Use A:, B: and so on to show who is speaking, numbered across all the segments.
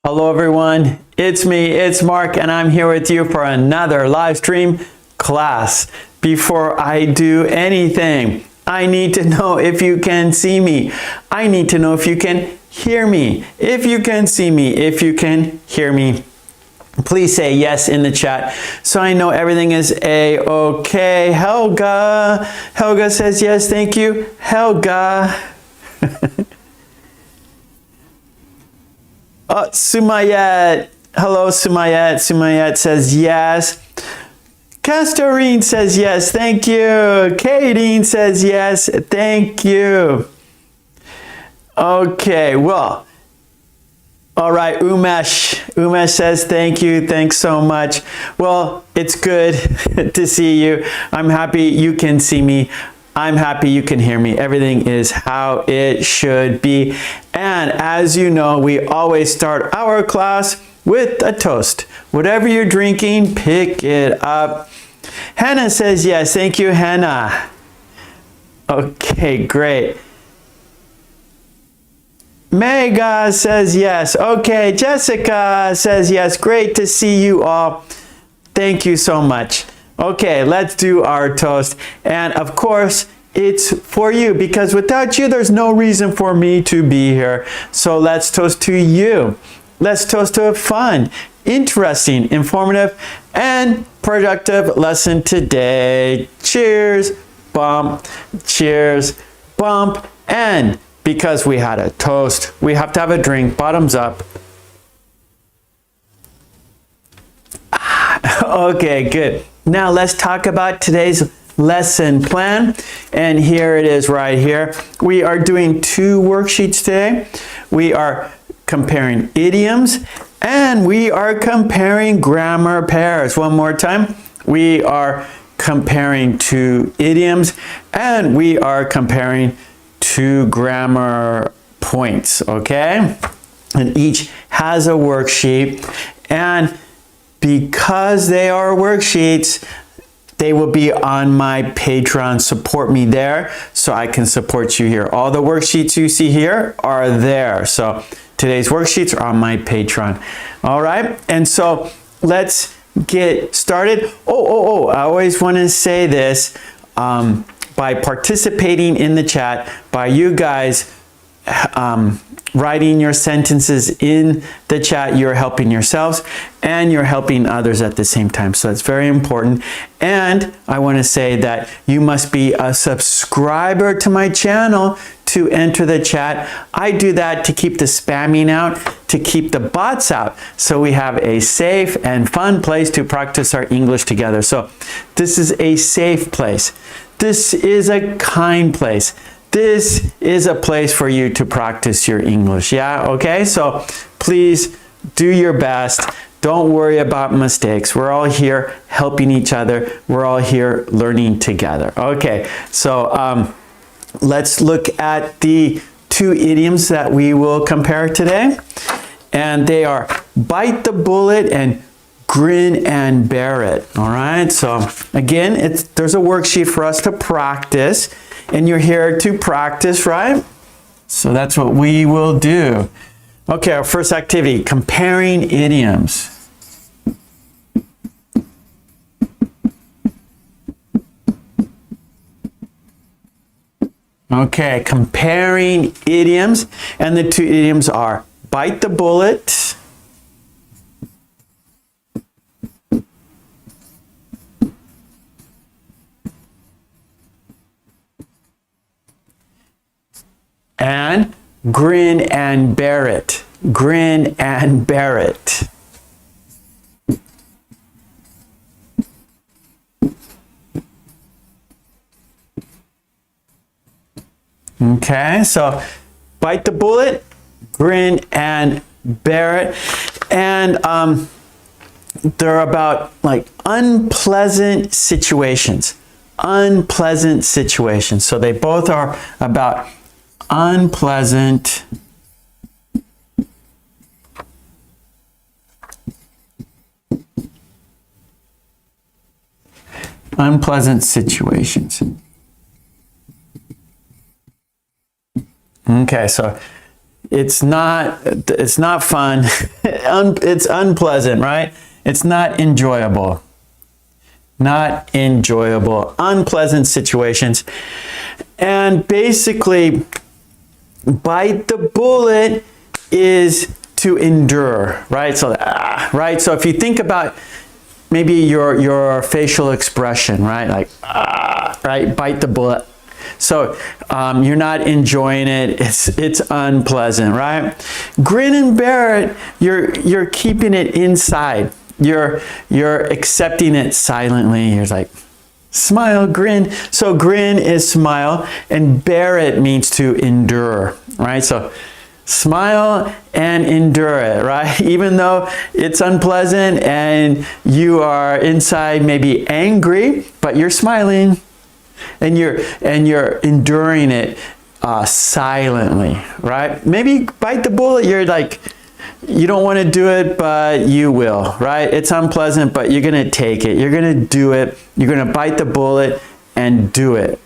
A: Hello everyone, it's me, it's Mark, and I'm here with you for another live stream class. Before I do anything, I need to know if you can see me. I need to know if you can hear me. If you can see me, if you can hear me, please say yes in the chat so I know everything is a-okay. Helga says yes, thank you. Helga. Sumayet, hello Sumayet. Sumayet says yes. Castorine says yes, thank you. Kadeen says yes, thank you. Okay, well, all right, Umesh says thank you, thanks so much. Well, it's good to see you. I'm happy you can see me. I'm happy you can hear me. Everything is how it should be. And as you know, we always start our class with a toast. Whatever you're drinking, pick it up. Hannah says yes. Thank you, Hannah. Okay, great. Mega says yes. Okay, Jessica says yes. Great to see you all. Thank you so much. Okay, let's do our toast. And of course, it's for you because without you, there's no reason for me to be here. So let's toast to you. Let's toast to a fun, interesting, informative, and productive lesson today. Cheers, bump, cheers, bump, and because we had a toast, we have to have a drink, bottoms up. Okay, good. Now let's talk about today's lesson plan. And here it is right here. We are doing two worksheets today. We are comparing idioms and we are comparing grammar pairs. One more time. We are comparing two idioms and we are comparing two grammar points, okay? And each has a worksheet, and because they are worksheets, they will be on my Patreon. Support me there so I can support you here. All the worksheets you see here are there. So today's worksheets are on my Patreon. All right, and so let's get started. I always want to say this, by participating in the chat, by you guys writing your sentences in the chat, you're helping yourselves and you're helping others at the same time. So it's very important. And I want to say that you must be a subscriber to my channel to enter the chat. I do that to keep the spamming out, to keep the bots out, so we have a safe and fun place to practice our English together. So this is a safe place. This is a kind place. This is a place for you to practice your English. Yeah, okay? So please do your best. Don't worry about mistakes. We're all here helping each other. We're all here learning together. Okay, so let's look at the two idioms that we will compare today. And they are bite the bullet and grin and bear it. All right, so again, there's a worksheet for us to practice. And you're here to practice, right? So that's what we will do. Okay, our first activity, comparing idioms. Okay, comparing idioms. And the two idioms are bite the bullet and grin and bear it. Grin and bear it. Okay, so bite the bullet, grin and bear it. And they're about like unpleasant situations. Unpleasant situations. So they both are about unpleasant situations. Okay, so it's not fun. It's unpleasant, right? It's not enjoyable. Not enjoyable. Unpleasant situations. And basically, bite the bullet is to endure, right? So, right? So if you think about maybe your facial expression, right? Like, right? Bite the bullet. So you're not enjoying it. It's unpleasant, right? Grin and bear it. You're keeping it inside. You're accepting it silently. You're like, smile, grin. So grin is smile, and bear it means to endure, right? So smile and endure it, right? Even though it's unpleasant and you are inside maybe angry, but you're smiling. And you're enduring it silently, right? Maybe bite the bullet. You're like, you don't want to do it, but you will, right? It's unpleasant, but you're going to take it. You're going to do it. You're going to bite the bullet and do it.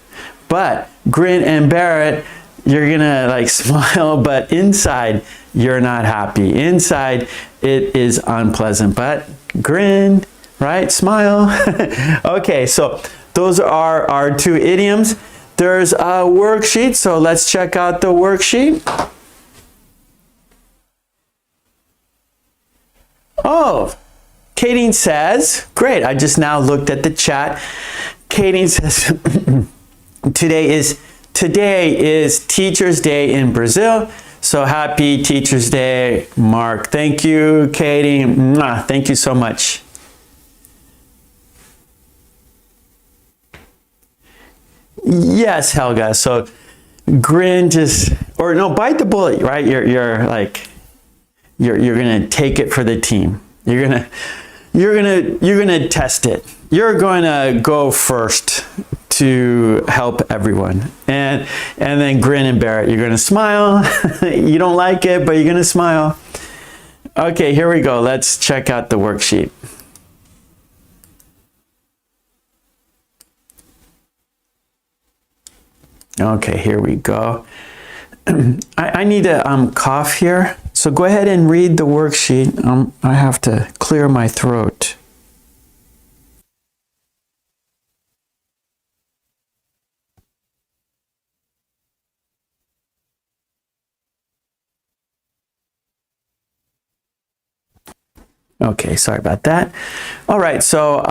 A: But grin and bear it. You're going to like smile, but inside you're not happy. Inside it is unpleasant, but grin, right? Smile. Okay, so those are our two idioms. There's a worksheet, so let's check out the worksheet. Oh, Katie says, great, I just now looked at the chat. Katie says, today is Teacher's Day in Brazil. So happy Teacher's Day, Mark. Thank you, Katie. Mwah. Thank you so much. Yes, Helga. So grin, bite the bullet, right? You're like, you're gonna take it for the team. You're gonna test it. You're gonna go first to help everyone, and then grin and bear it. You're gonna smile. You don't like it, but you're gonna smile. Okay, here we go. Let's check out the worksheet. Okay, here we go. I need to cough here, so go ahead and read the worksheet. I have to clear my throat. Okay, sorry about that. All right, so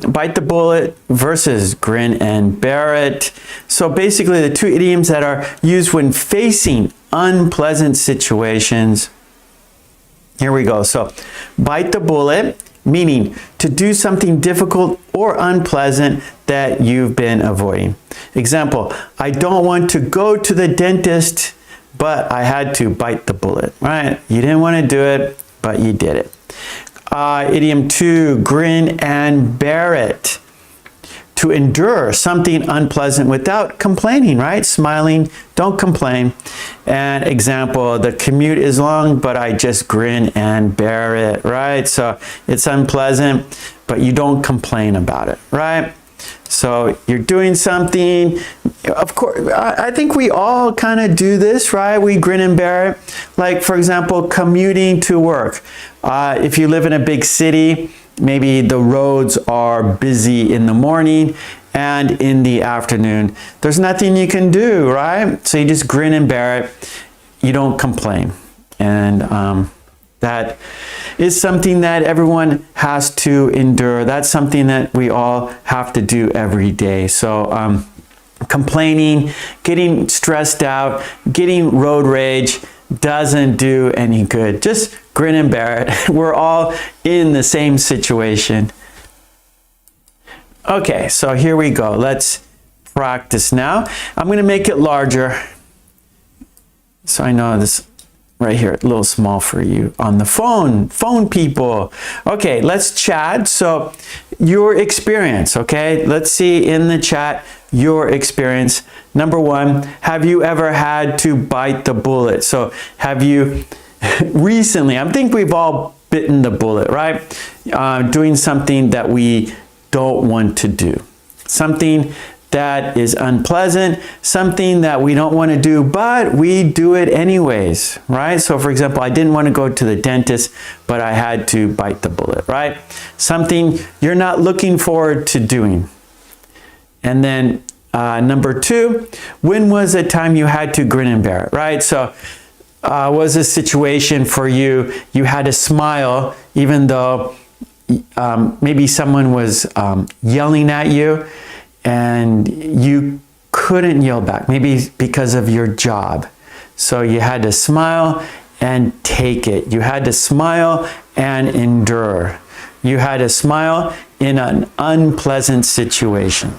A: bite the bullet versus grin and bear it. So basically the two idioms that are used when facing unpleasant situations. Here we go. So bite the bullet, meaning to do something difficult or unpleasant that you've been avoiding. Example, I don't want to go to the dentist, but I had to bite the bullet, right? You didn't want to do it, but you did it. Idiom 2, grin and bear it. To endure something unpleasant without complaining, right? Smiling, don't complain. And example, the commute is long, but I just grin and bear it, right? So it's unpleasant, but you don't complain about it, right? So you're doing something, of course, I think we all kind of do this, right? We grin and bear it. Like, for example, commuting to work. If you live in a big city, maybe the roads are busy in the morning and in the afternoon. There's nothing you can do, right? So you just grin and bear it. You don't complain. And that is something that everyone has to endure. That's something that we all have to do every day. So complaining, getting stressed out, getting road rage doesn't do any good. Just grin and bear it. We're all in the same situation. Okay, so here we go. Let's practice now. I'm going to make it larger. So I know this right here, a little small for you on the phone people. Okay, let's chat. So your experience, okay? Let's see in the chat your experience. Number 1, have you ever had to bite the bullet? So have you recently, I think we've all bitten the bullet, right? Doing something that we don't want to do. Something that is unpleasant, something that we don't want to do, but we do it anyways, right? So for example, I didn't want to go to the dentist, but I had to bite the bullet, right? Something you're not looking forward to doing. And then number 2, when was a time you had to grin and bear it, right? So was a situation for you, you had to smile even though maybe someone was yelling at you and you couldn't yell back, maybe because of your job. So you had to smile and take it. You had to smile and endure. You had to smile in an unpleasant situation.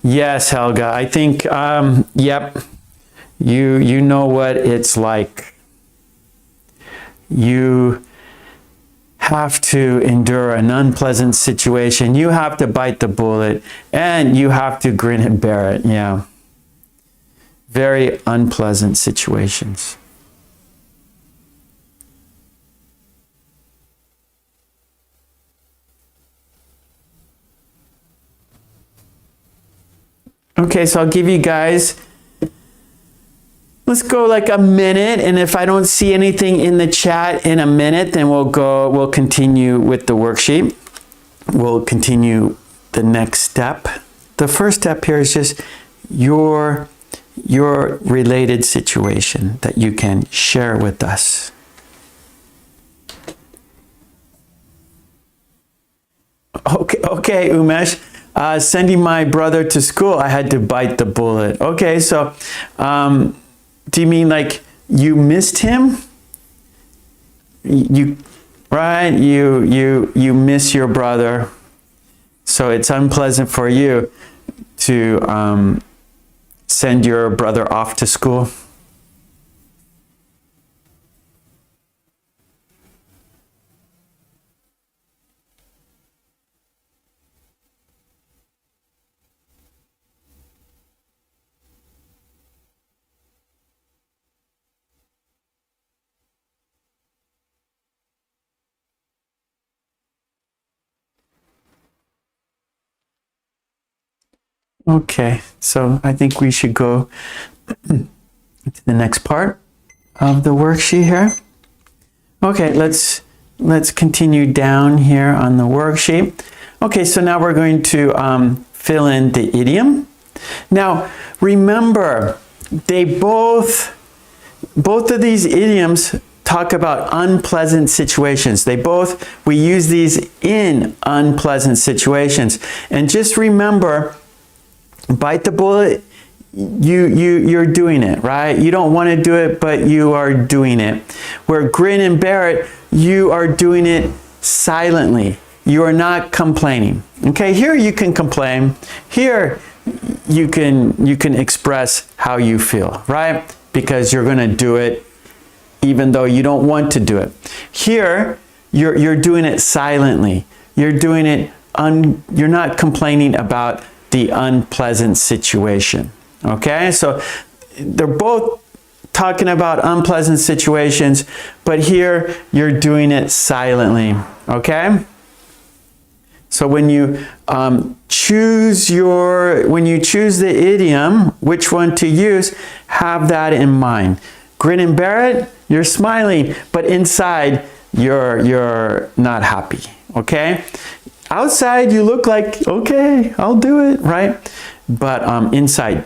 A: Yes, Helga, I think, yep, you know what it's like. You have to endure an unpleasant situation. You have to bite the bullet and you have to grin and bear it. Yeah. Very unpleasant situations. Okay, so I'll give you guys, let's go like a minute, and if I don't see anything in the chat in a minute, then we'll continue with the worksheet. We'll continue the next step. The first step here is just your related situation that you can share with us. Okay, Umesh. Sending my brother to school, I had to bite the bullet. Okay, so do you mean like you missed him? You miss your brother, so it's unpleasant for you to send your brother off to school. Okay, so I think we should go to the next part of the worksheet here. Okay, let's continue down here on the worksheet. Okay, so now we're going to fill in the idiom. Now, remember, both of these idioms talk about unpleasant situations. We use these in unpleasant situations. And just remember, bite the bullet, you're doing it, right? You don't want to do it, but you are doing it. Where grin and bear it, you are doing it silently. You are not complaining. Okay, here you can complain. Here you can express how you feel, right? Because you're going to do it even though you don't want to do it. Here you're doing it silently. You're doing it you're not complaining about the unpleasant situation. Okay, so they're both talking about unpleasant situations, but here you're doing it silently. Okay, so when you choose the idiom, which one to use, have that in mind. Grin and bear it, you're smiling, but inside you're not happy. Okay. Outside, you look like, okay, I'll do it, right? But inside,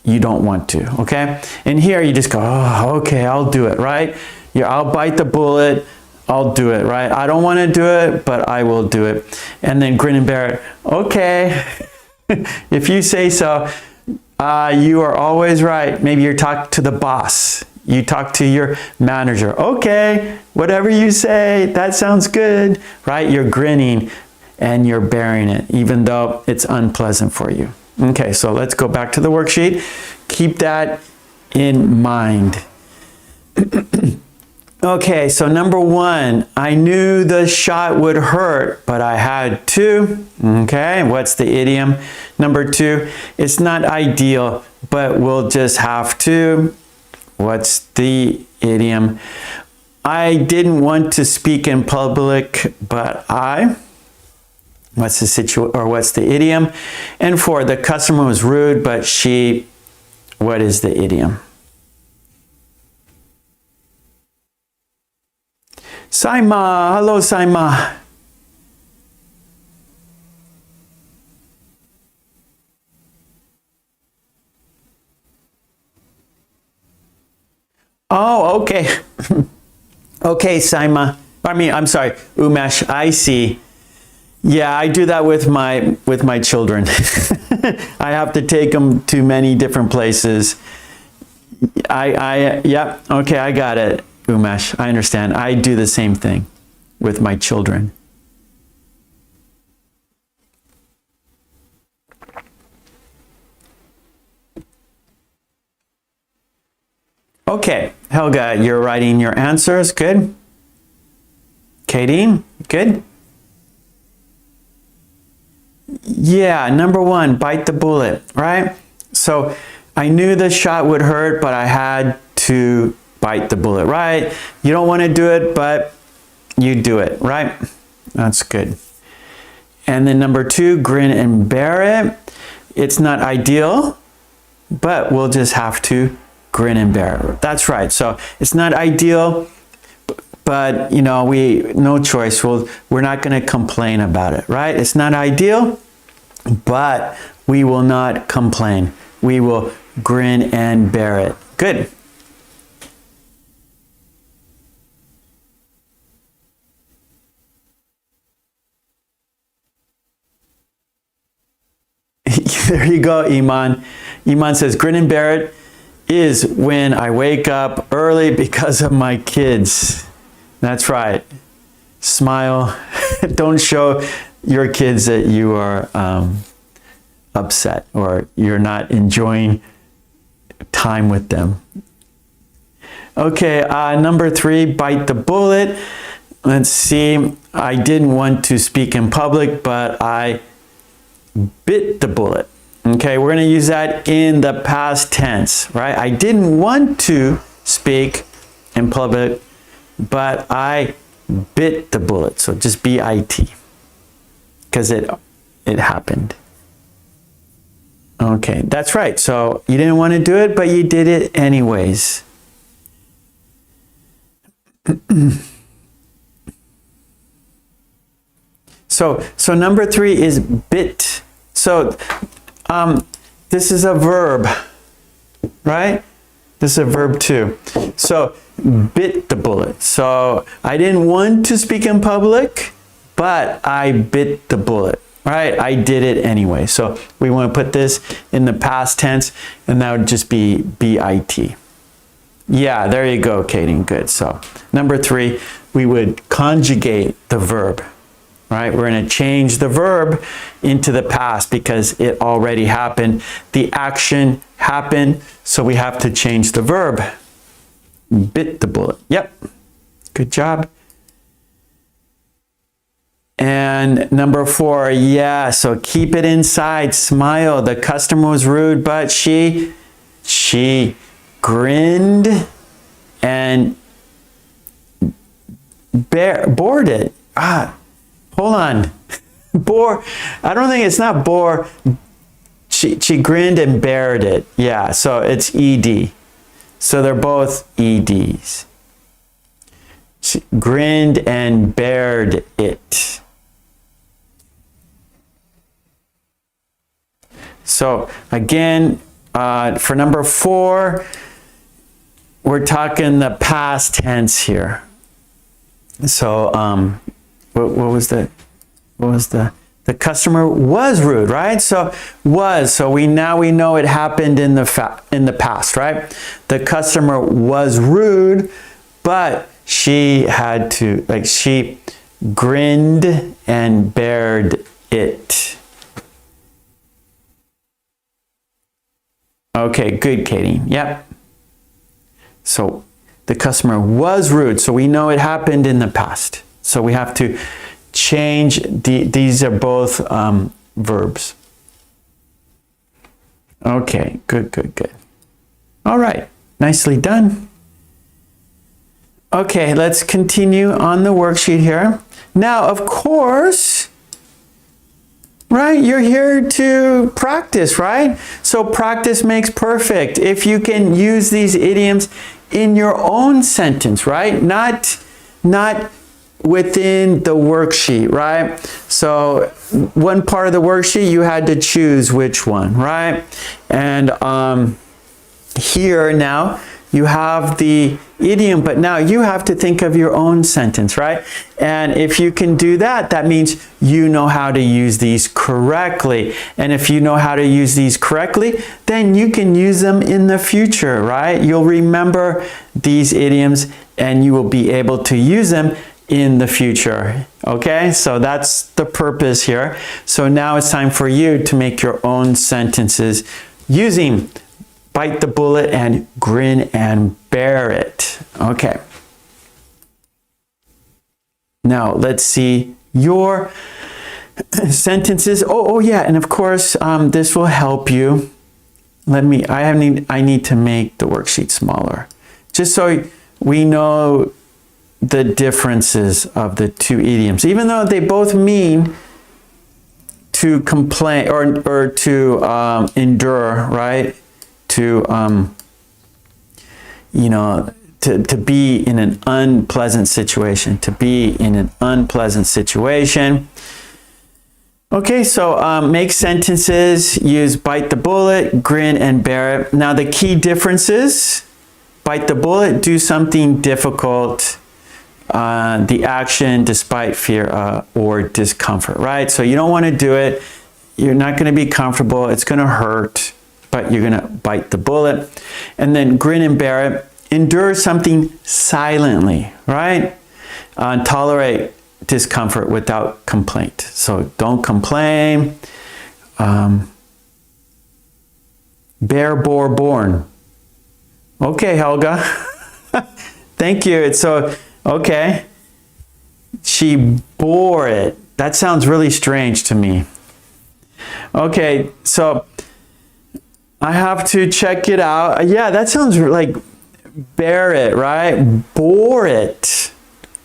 A: you don't want to, okay? And here, you just go, oh, okay, I'll do it, right? I'll bite the bullet, I'll do it, right? I don't want to do it, but I will do it. And then grin and bear it, okay. If you say so, you are always right. Maybe you're talking to the boss. You talk to your manager, okay, whatever you say, that sounds good, right? You're grinning and you're bearing it, even though it's unpleasant for you. Okay, so let's go back to the worksheet. Keep that in mind. Okay, so number 1, I knew the shot would hurt, but I had to. Okay, what's the idiom? Number 2, it's not ideal, but we'll just have to. What's the idiom? I didn't want to speak in public, but I. What's the idiom? And 4, the customer was rude, but she, what is the idiom? Saima, hello Saima. Oh, okay. Okay, Saima. I'm sorry, Umesh, I see. Yeah, I do that with my children. I have to take them to many different places. Yeah, okay, I got it, Umesh. I understand. I do the same thing with my children. Okay, Helga, you're writing your answers. Good. Katie, good. Yeah, number 1, bite the bullet, right? So I knew the shot would hurt, but I had to bite the bullet, right? You don't want to do it, but you do it, right? That's good. And then number 2, grin and bear it. It's not ideal, but we'll just have to grin and bear it. That's right. So it's not ideal, but you know, no choice. We're not going to complain about it, right? It's not ideal, but we will not complain. We will grin and bear it. Good. There you go, Iman. Iman says, grin and bear it is when I wake up early because of my kids. That's right. Smile. Don't show your kids that you are upset or you're not enjoying time with them. Okay, number 3, bite the bullet. Let's see. I didn't want to speak in public, but I bit the bullet. Okay, we're going to use that in the past tense, right? I didn't want to speak in public, but I bit the bullet. So just B-I-T, because it happened. Okay, that's right. So you didn't want to do it, but you did it anyways. So number 3 is bit. So this is a verb, right? This is a verb too. So bit the bullet. So I didn't want to speak in public, but I bit the bullet, right? I did it anyway. So we want to put this in the past tense, and that would just be B-I-T. Yeah, there you go, Katie. Good. So number 3, we would conjugate the verb. Right? We're going to change the verb into the past because it already happened. The action happened, so we have to change the verb. Bit the bullet. Yep. Good job. And number 4, yeah, so keep it inside. Smile. The customer was rude, but she grinned and bored it. Hold on. Bore. I don't think it's not bore. She grinned and bared it. Yeah, so it's ED. So they're both EDs. She grinned and bared it. So again, for number 4, we're talking the past tense here. So what was the customer was rude, right? So was, so now we know it happened in the past, right? The customer was rude, but she had to, she grinned and bared it. Okay, good, Katie. Yep. So the customer was rude, so we know it happened in the past. So we have to change, these are both verbs. Okay, good. All right, nicely done. Okay, let's continue on the worksheet here. Now, of course, Right? You're here to practice, right? So practice makes perfect. If you can use these idioms in your own sentence, right? Not within the worksheet, right? So one part of the worksheet, you had to choose which one, right? And here now, you have the idiom, but now you have to think of your own sentence, right? And if you can do that, that means you know how to use these correctly. And if you know how to use these correctly, then you can use them in the future, right? You'll remember these idioms and you will be able to use them in the future. Okay, so that's the purpose here. So now it's time for you to make your own sentences using bite the bullet and grin and bear it. Okay. Now let's see your sentences. Oh yeah, and of course this will help you. I need to make the worksheet smaller, just so we know the differences of the two idioms, even though they both mean to complain or to endure, right? To to be in an unpleasant situation, Okay, so make sentences, use bite the bullet, grin and bear it. Now the key differences: bite the bullet, do something difficult, the action despite fear or discomfort, right? So you don't want to do it, you're not going to be comfortable, it's going to hurt, but you're going to bite the bullet. And then grin and bear it, endure something silently, right? Tolerate discomfort without complaint. So don't complain. Bear, bore, born. Okay, Helga. Thank you. So, okay. She bore it. That sounds really strange to me. Okay, so I have to check it out. Yeah, that sounds like bear it, right? Bore it.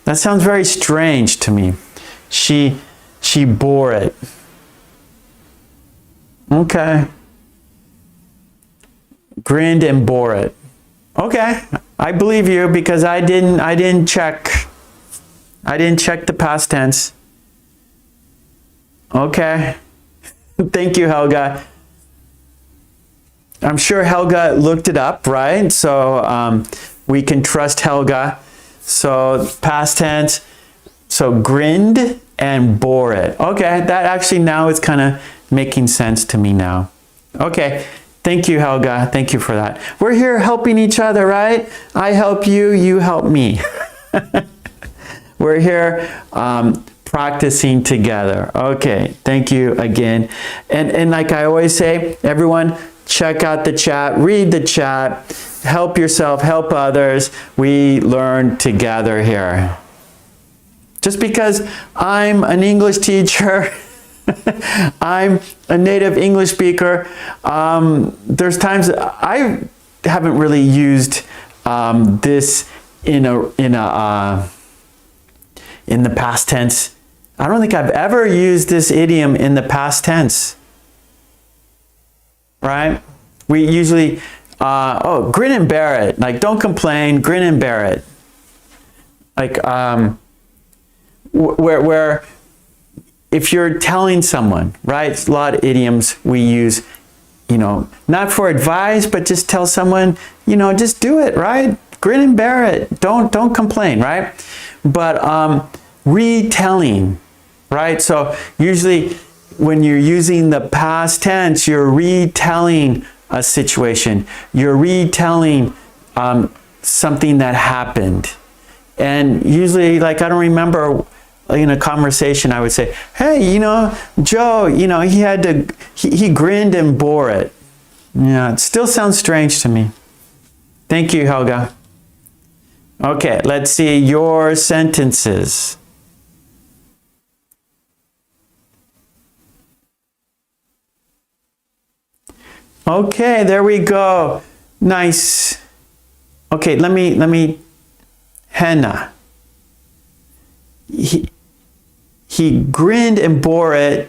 A: That sounds very strange to me. She bore it. Okay. Grinned and bore it. Okay, I believe you because I didn't check. I didn't check the past tense. Okay. Thank you, Helga. I'm sure Helga looked it up, right? So we can trust Helga. So past tense, so grinned and bore it. Okay, that actually now is kind of making sense to me now. Okay, thank you, Helga. Thank you for that. We're here helping each other, right? I help you, you help me. We're here practicing together. Okay, thank you again. And like I always say, everyone, check out the chat, read the chat, help yourself, help others. We learn together here. Just because I'm an English teacher, I'm a native English speaker, there's times I haven't really used this in the past tense. I don't think I've ever used this idiom in the past tense. Right? We usually, grin and bear it. Like, don't complain, grin and bear it. Like, where if you're telling someone, right? It's a lot of idioms we use, not for advice, but just tell someone, just do it, right? Grin and bear it. Don't complain, right? But retelling, right? So usually, when you're using the past tense, you're retelling a situation. You're retelling something that happened. And usually, like, I don't remember in a conversation, I would say, hey, Joe, he grinned and bore it. Yeah, it still sounds strange to me. Thank you, Helga. Okay, let's see your sentences. Okay, there we go. Nice. Okay, let me Hannah. He grinned and bore it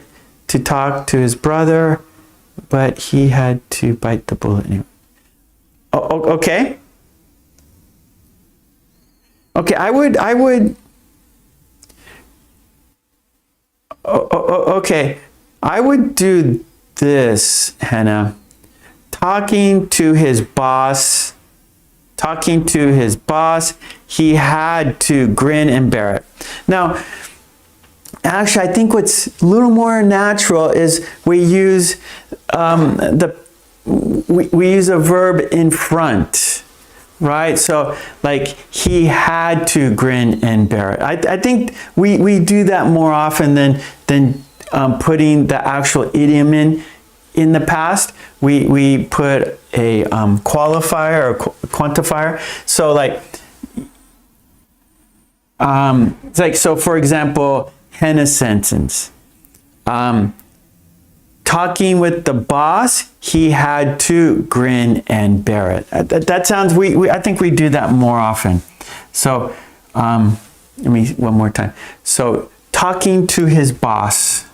A: to talk to his brother, but he had to bite the bullet anyway. Okay. Okay, I would, okay, I would do this, Hannah. Talking to his boss, he had to grin and bear it. Now, actually, I think what's a little more natural is we use we use a verb in front, right? So like he had to grin and bear it. I think we do that more often than putting the actual idiom in the past. We put a qualifier or quantifier. So like it's like, so for example, Hannah's sentence. Talking with the boss, he had to grin and bear it. That sounds, I think we do that more often. So, let me, one more time. So, talking to his boss.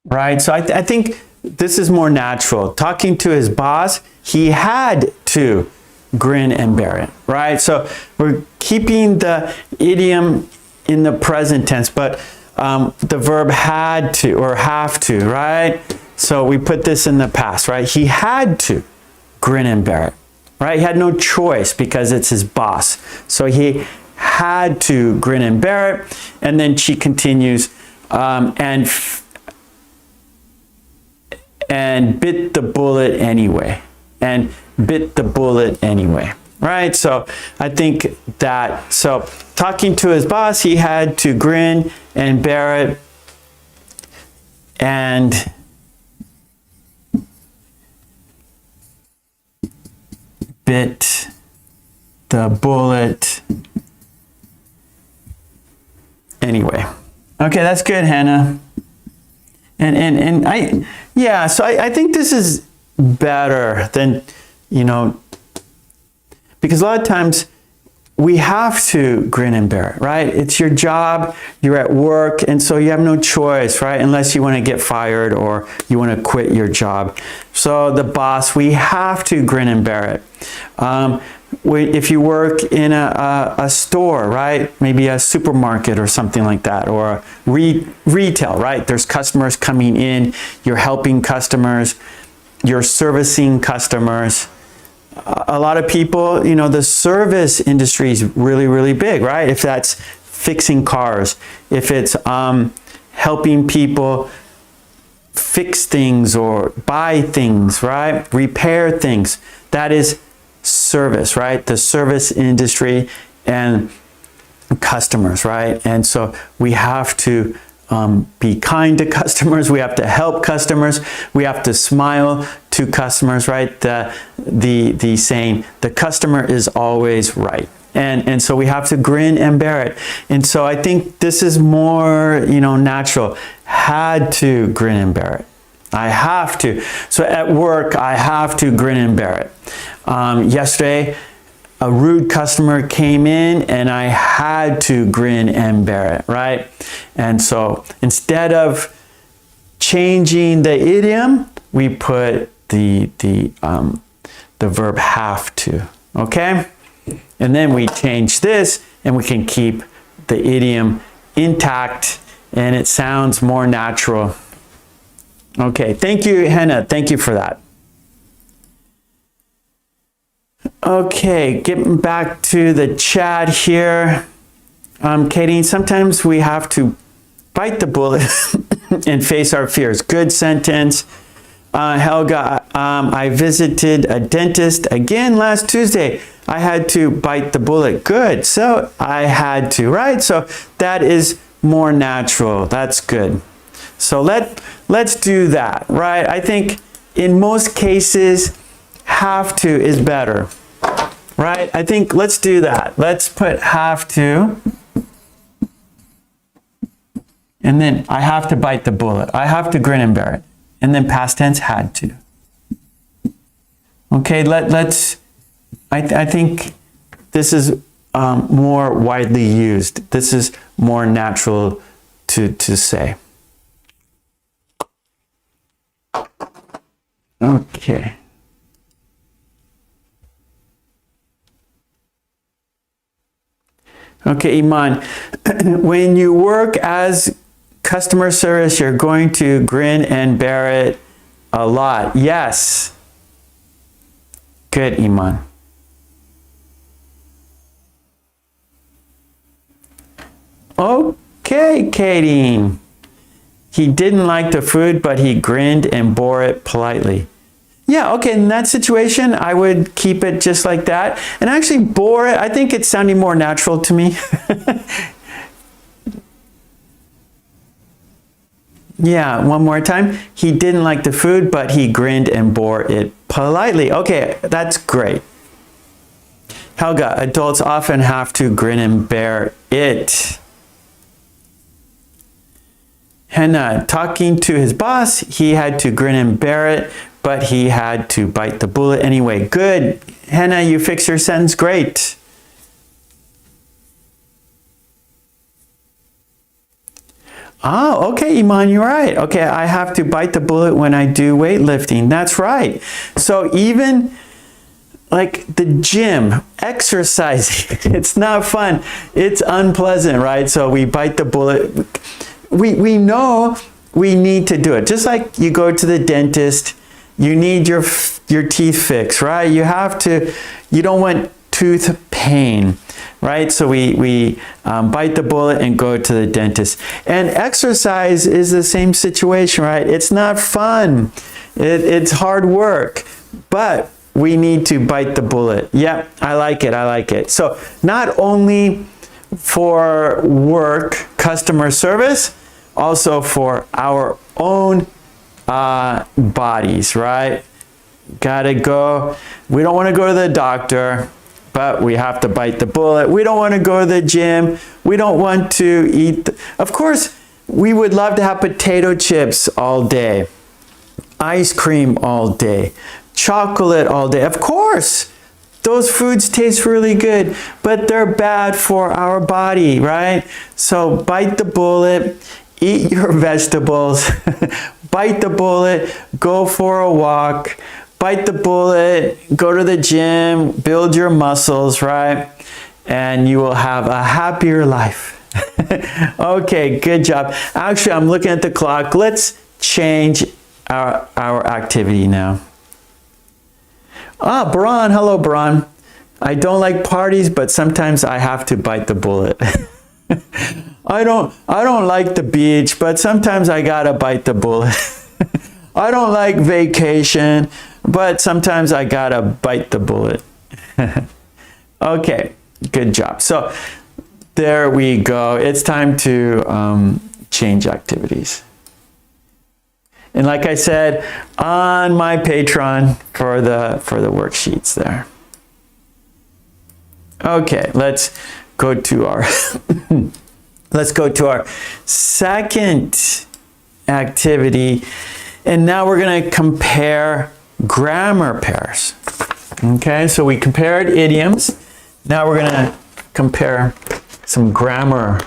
A: Right, so I think this is more natural. Talking to his boss, he had to grin and bear it, right? So we're keeping the idiom in the present tense, but the verb had to or have to, right? So we put this in the past, right? He had to grin and bear it, right? He had no choice because it's his boss. So he had to grin and bear it. And then she continues, and bit the bullet anyway, and bit the bullet anyway, right? So I think that, so talking to his boss, he had to grin and bear it, and bit the bullet anyway. Okay, that's good, Hannah. And yeah, so I think this is better than, because a lot of times we have to grin and bear it, right? It's your job, you're at work, and so you have no choice, right? Unless you want to get fired or you want to quit your job. So the boss, we have to grin and bear it. If you work in a store, right? Maybe a supermarket or something like that, or a retail, right? There's customers coming in, you're helping customers, you're servicing customers. A lot of people, the service industry is really, really big, right? If that's fixing cars, if it's helping people fix things or buy things, right? Repair things, that is service, right? The service industry and customers, right? And so we have to be kind to customers. We have to help customers. We have to smile to customers, right? The saying, the customer is always right. And so we have to grin and bear it. And so I think this is more, natural. Had to grin and bear it. I have to. So at work, I have to grin and bear it. Yesterday, a rude customer came in and I had to grin and bear it, right? And so instead of changing the idiom, we put the verb have to, okay? And then we change this and we can keep the idiom intact and it sounds more natural. Okay, thank you, Hannah. Thank you for that. Okay, getting back to the chat here. Katie, sometimes we have to bite the bullet and face our fears. Good sentence. Helga, I visited a dentist again last Tuesday. I had to bite the bullet. Good. So I had to, right? So that is more natural. That's good. So let's do that, right? I think in most cases, have to is better. right? I think let's do that. Let's put have to. And then I have to bite the bullet. I have to grin and bear it. And then past tense had to. Okay, let's, I think this is more widely used. This is more natural to say. Okay. Okay, Iman, when you work as customer service, you're going to grin and bear it a lot. Yes. Good, Iman. Okay, Katie. He didn't like the food, but he grinned and bore it politely. Yeah, okay, in that situation, I would keep it just like that. And actually bore it, I think it's sounding more natural to me. Yeah, one more time. He didn't like the food, but he grinned and bore it politely. Okay, that's great. Helga, adults often have to grin and bear it. Henna, talking to his boss, he had to grin and bear it, but he had to bite the bullet anyway. Good. Henna, you fix your sentence. Great. Oh, okay, Iman, you're right. Okay, I have to bite the bullet when I do weightlifting. That's right. So even like the gym, exercising, it's not fun. It's unpleasant, right? So we bite the bullet. We know we need to do it. Just like you go to the dentist, you need your teeth fixed, right? You have to, you don't want tooth pain, right? So we bite the bullet and go to the dentist. And exercise is the same situation, right? It's not fun. It's hard work, but we need to bite the bullet. Yep, I like it, I like it. So not only for work, customer service, also for our own bodies, right? Gotta go. We don't want to go to the doctor, but we have to bite the bullet. We don't want to go to the gym. We don't want to eat. Of course, we would love to have potato chips all day, ice cream all day, chocolate all day. Of course, those foods taste really good, but they're bad for our body, right? So bite the bullet, eat your vegetables, bite the bullet, go for a walk, bite the bullet, go to the gym, build your muscles, right? And you will have a happier life. Okay, good job. Actually, I'm looking at the clock. Let's change our activity now. Ah, Baran, hello, Baran. I don't like parties, but sometimes I have to bite the bullet. I don't like the beach, but sometimes I gotta bite the bullet. I don't like vacation, but sometimes I gotta bite the bullet. Okay, good job. So there we go. It's time to change activities. And like I said, on my Patreon for the worksheets there. Okay, let's go to our second activity. And now we're going to compare grammar pairs. Okay, so we compared idioms. Now we're going to compare some grammar.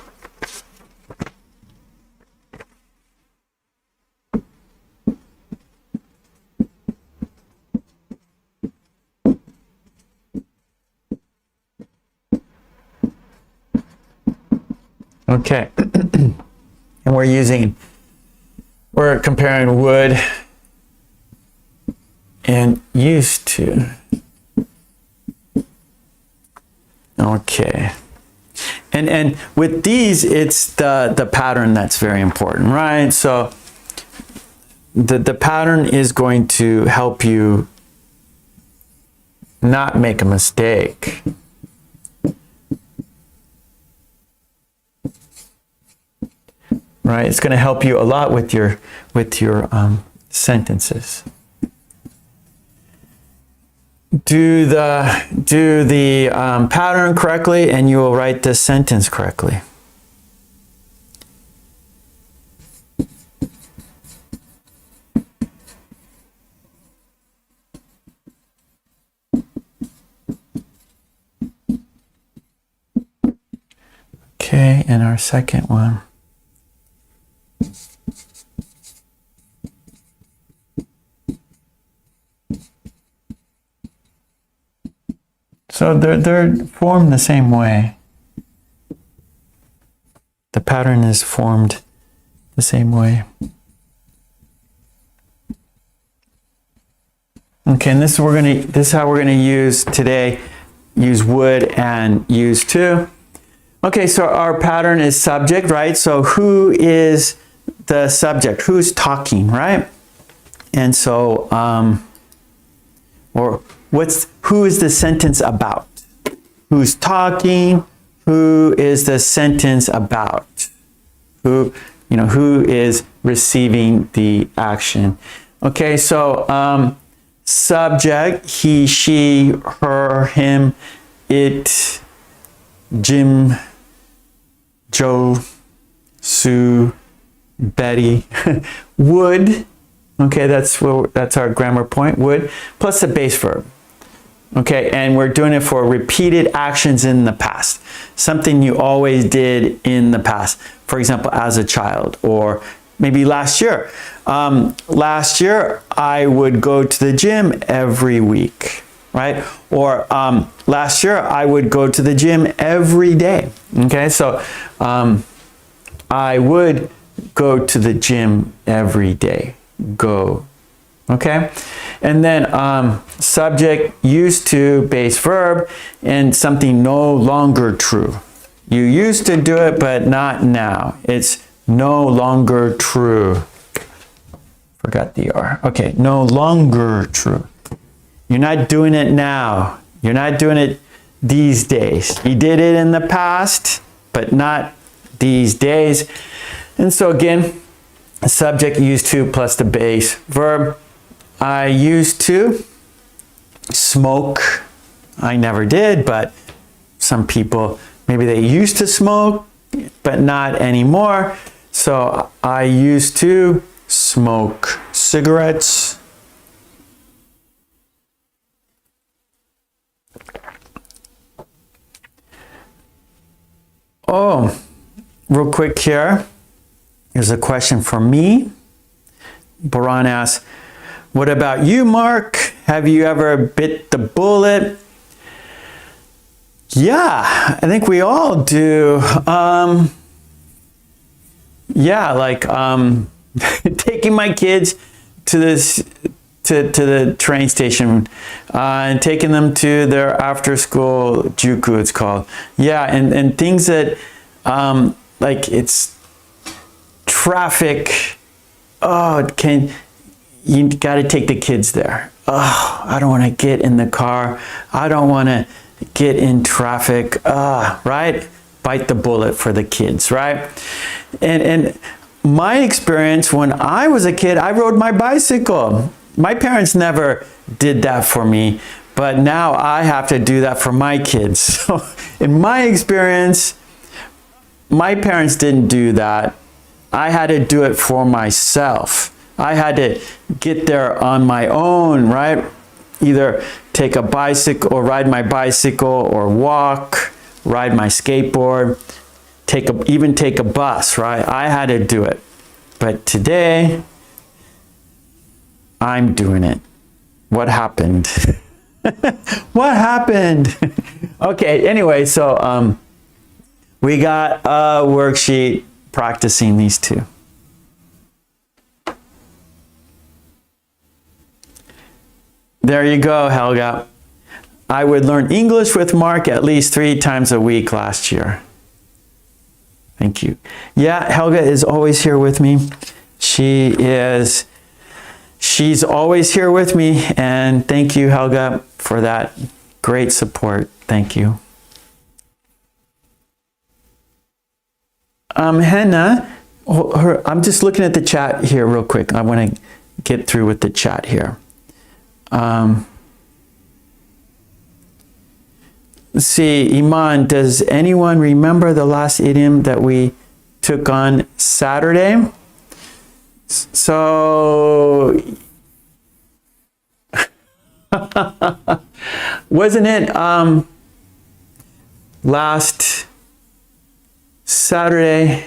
A: Okay, and we're comparing would and used to. Okay, and with these, it's the pattern that's very important, right? So the pattern is going to help you not make a mistake. Right, it's going to help you a lot with your sentences. do the pattern correctly, and you will write the sentence correctly. Okay, and our second one. So they're formed the same way. The pattern is formed the same way. Okay, and this is how we're gonna use today. Use would and use to. Okay, so our pattern is subject, right? So who is the subject? Who's talking, right? And so, who is the sentence about? Who's talking? Who is the sentence about? Who is receiving the action? Okay, so subject, he, she, her, him, it, Jim, Joe, Sue, Betty, would. Okay, that's our grammar point, would, plus the base verb. Okay, and we're doing it for repeated actions in the past. Something you always did in the past. For example, as a child, or maybe last year. Last year, I would go to the gym every week, right? Or last year, I would go to the gym every day. Okay, so I would go to the gym every day. Go. Okay, and then subject, used to, base verb, and something no longer true. You used to do it, but not now. It's no longer true. Forgot the R. Okay, no longer true. You're not doing it now. You're not doing it these days. You did it in the past, but not these days. And so again, subject, used to, plus the base verb. I used to smoke. I never did, but some people, maybe they used to smoke, but not anymore. So I used to smoke cigarettes. Oh, real quick here. Here's a question for me. Baran asks, what about you, Mark? Have you ever bit the bullet? Yeah, I think we all do. Yeah, like taking my kids to the train station and taking them to their after school juku, it's called. Yeah, and things that like it's traffic. Oh, you got to take the kids there. Oh, I don't want to get in the car. I don't want to get in traffic. Right? Bite the bullet for the kids, right? And my experience when I was a kid, I rode my bicycle. My parents never did that for me, but now I have to do that for my kids. So in my experience, my parents didn't do that. I had to do it for myself. I had to get there on my own, right? Either take a bicycle or ride my bicycle or walk, ride my skateboard, even take a bus, right? I had to do it. But today, I'm doing it. What happened? What happened? Okay, anyway, so we got a worksheet practicing these two. There you go, Helga. I would learn English with Mark at least 3 times a week last year. Thank you. Yeah, Helga is always here with me. She's always here with me, and thank you, Helga, for that great support. Thank you. Hannah, I'm just looking at the chat here real quick. I want to get through with the chat here. Let's see, Iman, does anyone remember the last idiom that we took on Saturday? So, wasn't it last Saturday?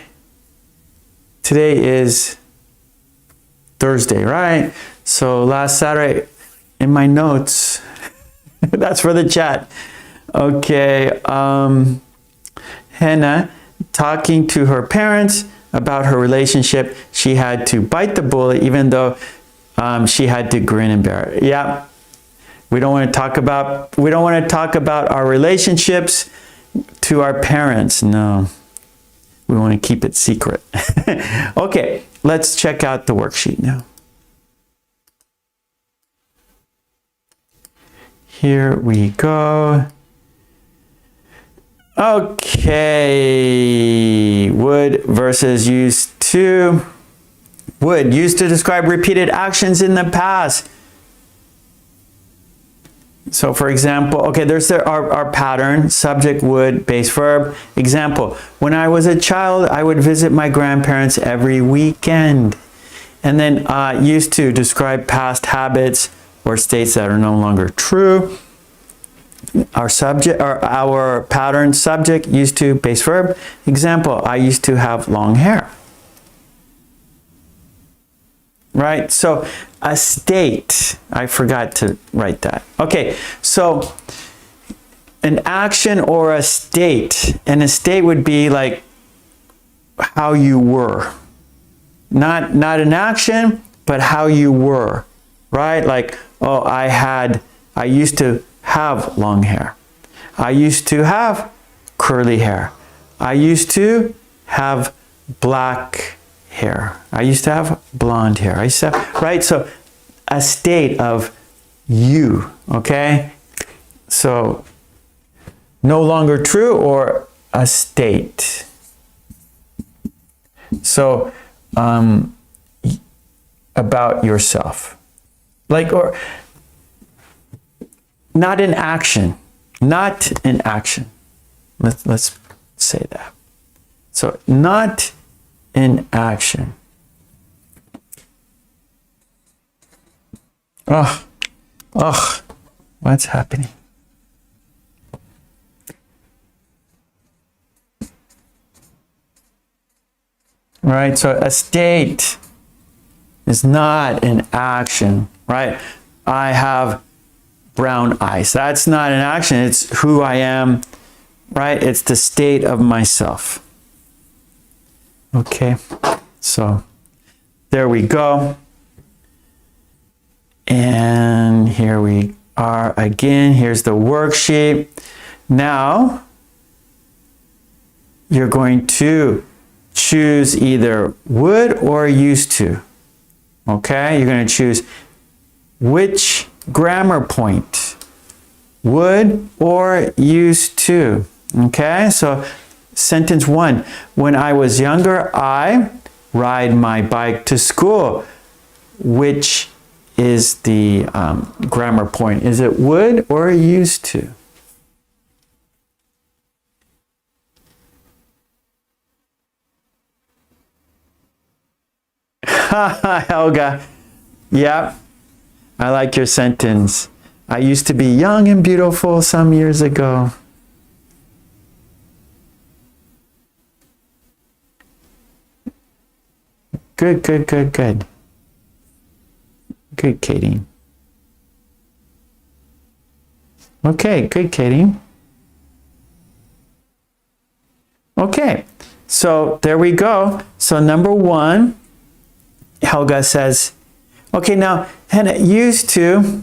A: Today is Thursday, right? So last Saturday in my notes, that's for the chat. Okay, Hannah talking to her parents about her relationship. She had to bite the bullet even though she had to grin and bear it. Yeah. We don't want to talk about our relationships to our parents. No. We want to keep it secret. Okay, let's check out the worksheet now. Here we go. Okay, would versus used to. Would, used to describe repeated actions in the past. So for example, okay, there's our pattern, subject, would, base verb. Example, when I was a child, I would visit my grandparents every weekend. And then used to describe past habits or states that are no longer true. Our subject, or our pattern, subject, used to, base verb. Example, I used to have long hair. Right? So a state, I forgot to write that. Okay, so an action or a state, and a state would be like how you were. Not an action, but how you were, right? Like, oh, I used to have long hair. I used to have curly hair. I used to have black hair. I used to have blonde hair. I used to have, right? So a state of you, okay? So no longer true or a state. So about yourself. Like, or not an action. Not an action. Let's say that. So not in action. Oh, what's happening? Right, so a state is not an action, right? I have brown eyes. That's not an action, it's who I am, right? It's the state of myself. Okay, so there we go. And here we are again. Here's the worksheet. Now, you're going to choose either would or used to. Okay, you're going to choose which grammar point, would or used to. Okay, so sentence one, when I was younger, I ride my bike to school. Which is the grammar point? Is it would or used to? Helga, yep, I like your sentence. I used to be young and beautiful some years ago. Good. Good, Katie. Okay, good, Katie. Okay, so there we go. So number one, Helga says, okay, now, Hannah, used to.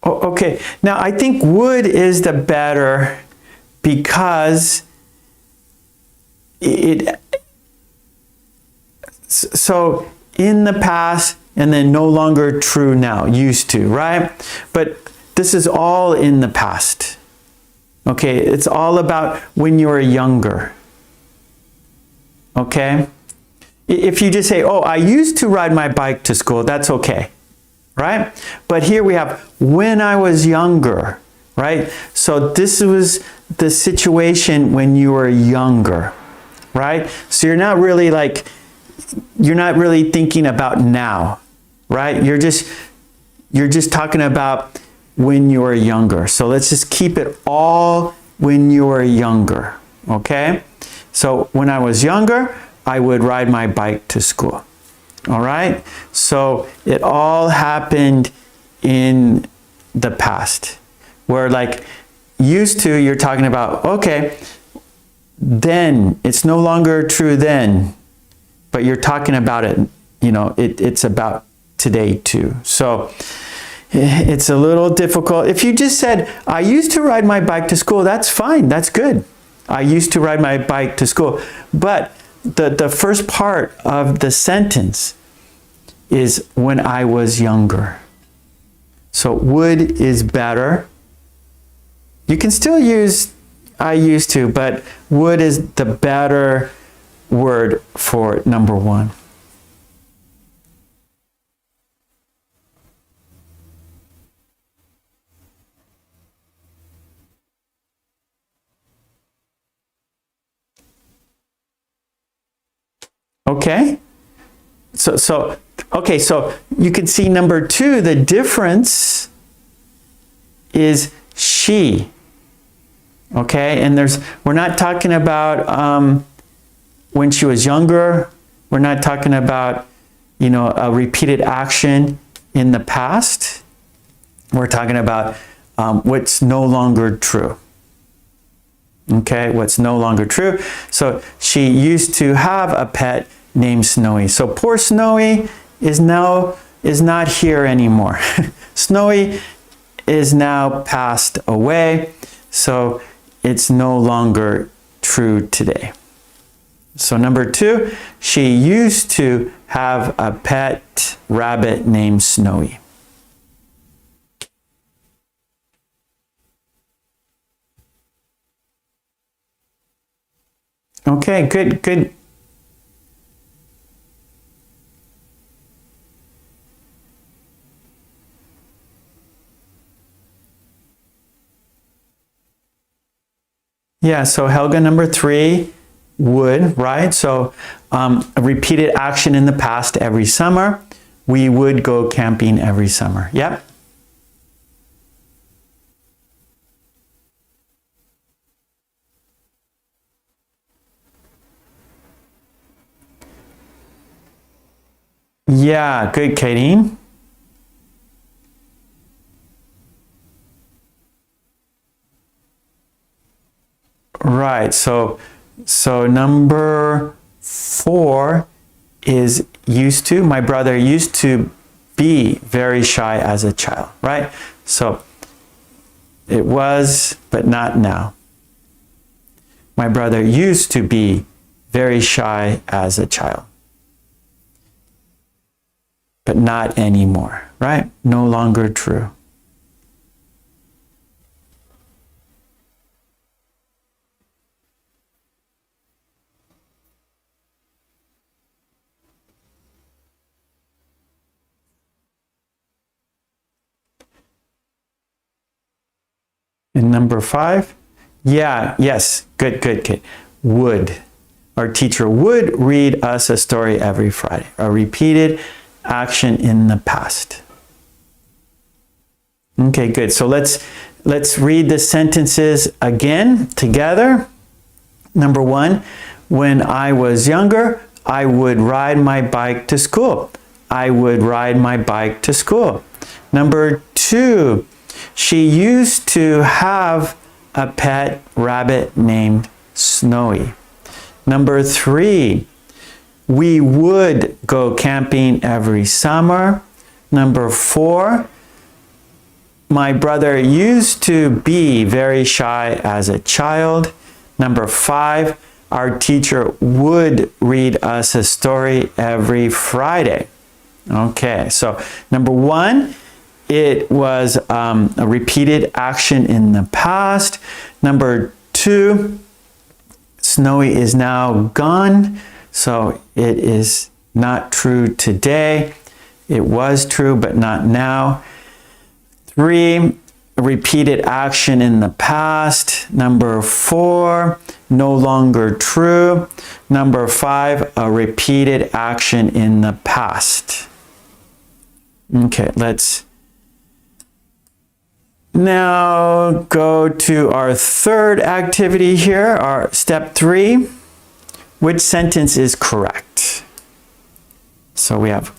A: Oh, okay, now I think would is the better because so in the past and then no longer true now, used to, right? But this is all in the past. Okay, it's all about when you were younger. Okay? If you just say, oh, I used to ride my bike to school, that's okay, right? But here we have when I was younger, right? So this was the situation when you were younger, right? So you're not really thinking about now, right? You're just talking about when you were younger. So let's just keep it all when you were younger, okay? So when I was younger, I would ride my bike to school, all right? So it all happened in the past, where like used to, you're talking about, okay, then, it's no longer true then, but you're talking about it, you know, it's about today too. So it's a little difficult. If you just said, I used to ride my bike to school, that's fine, that's good. I used to ride my bike to school. But the first part of the sentence is when I was younger. So would is better. You can still use I used to, but would is the better word for number one. Okay? So you can see number two, the difference is she. Okay, and we're not talking about when she was younger. We're not talking about, you know, a repeated action in the past. We're talking about what's no longer true. Okay, what's no longer true. So she used to have a pet named Snowy. So poor Snowy is not here anymore. Snowy is now passed away. So it's no longer true today. So number two, she used to have a pet rabbit named Snowy. Okay, good. Yeah, so Helga number three, would, right? So a repeated action in the past every summer. We would go camping every summer. Yep. Yeah, good, Katie. Right, so number 4 is used to. My brother used to be very shy as a child, right? So it was, but not now. My brother used to be very shy as a child, but not anymore, right? No longer true. And number 5, yes, good, Kate. Would. Our teacher would read us a story every Friday. A repeated action in the past. Okay, good. So let's read the sentences again together. Number 1, when I was younger, I would ride my bike to school. I would ride my bike to school. Number 2, she used to have a pet rabbit named Snowy. Number 3, we would go camping every summer. Number 4, my brother used to be very shy as a child. Number 5, our teacher would read us a story every Friday. Okay, so number 1, it was a repeated action in the past. Number 2, Snowy is now gone. So it is not true today. It was true, but not now. 3, a repeated action in the past. Number 4, no longer true. Number 5, a repeated action in the past. Okay, let's now go to our third activity here, our step 3. Which sentence is correct? So we have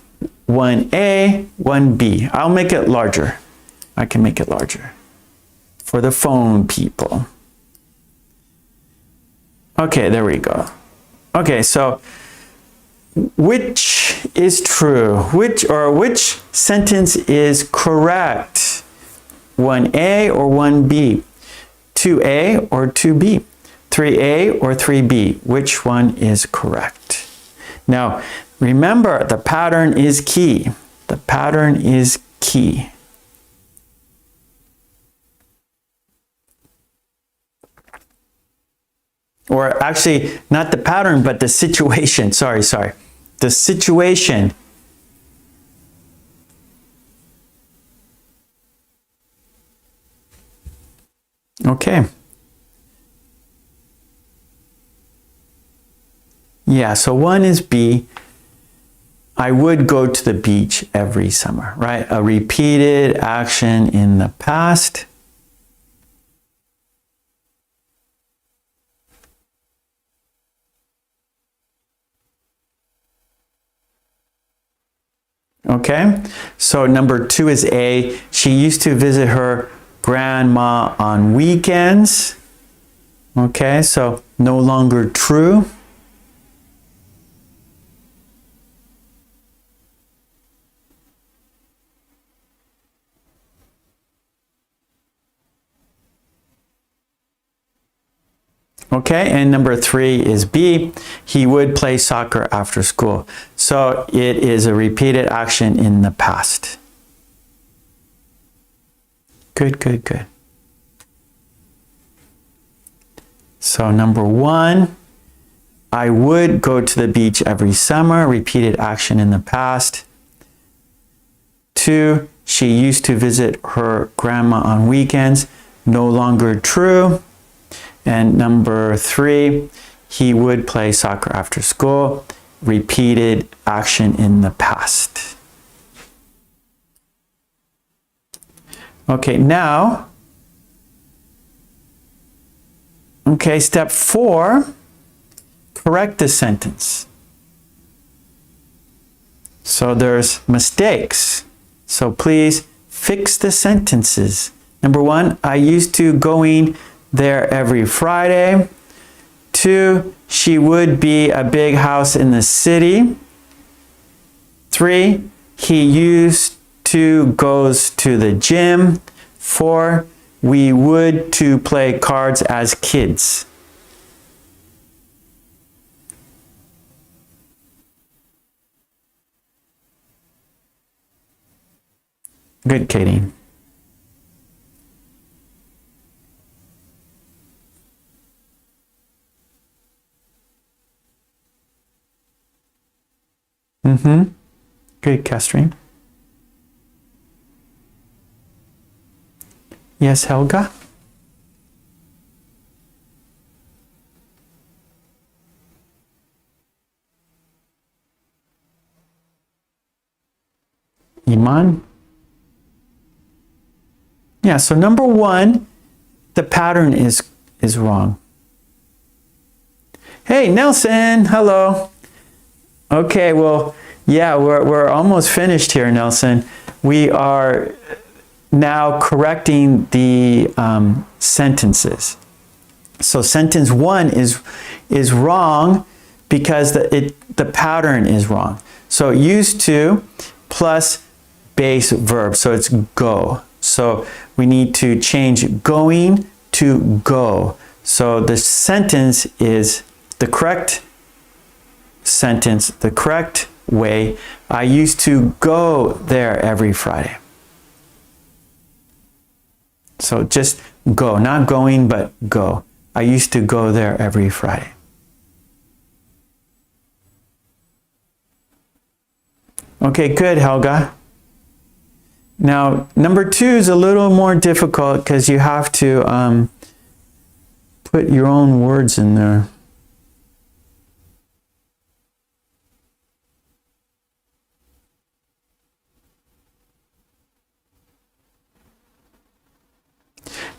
A: 1A, 1B. I'll make it larger. I can make it larger for the phone people. Okay, there we go. Okay, so which is true? Which sentence is correct? 1A or 1B? 2A or 2B? 3A or 3B? Which one is correct? Now, remember, the pattern is key. The pattern is key. Or actually, not the pattern, but the situation. Sorry. The situation. Okay. Yeah, so 1 is B. I would go to the beach every summer, right? A repeated action in the past. Okay, so number 2 is A. She used to visit her grandma on weekends. Okay, so no longer true. Okay, and number 3 is B. He would play soccer after school. So it is a repeated action in the past. Good. So number 1, I would go to the beach every summer, repeated action in the past. 2, she used to visit her grandma on weekends, no longer true. And number 3, he would play soccer after school, repeated action in the past. Okay, now, step 4, correct the sentence. So there's mistakes. So please fix the sentences. Number 1, I used to going there every Friday. 2, she would be a big house in the city. 3, he used to goes to the gym. 4, we would to play cards as kids. Good, Katie. Good, Catherine. Yes, Helga? Iman? Yeah, so number 1, the pattern is wrong. Hey, Nelson, hello. Okay, well, yeah, we're almost finished here, Nelson. We are now correcting the sentences. So sentence 1 is wrong because the pattern is wrong. So used to plus base verb, so it's go. So we need to change going to go. So the sentence is the correct sentence, the correct way. I used to go there every Friday. So just go, not going, but go. I used to go there every Friday. Okay, good, Helga. Now, number 2 is a little more difficult because you have to put your own words in there.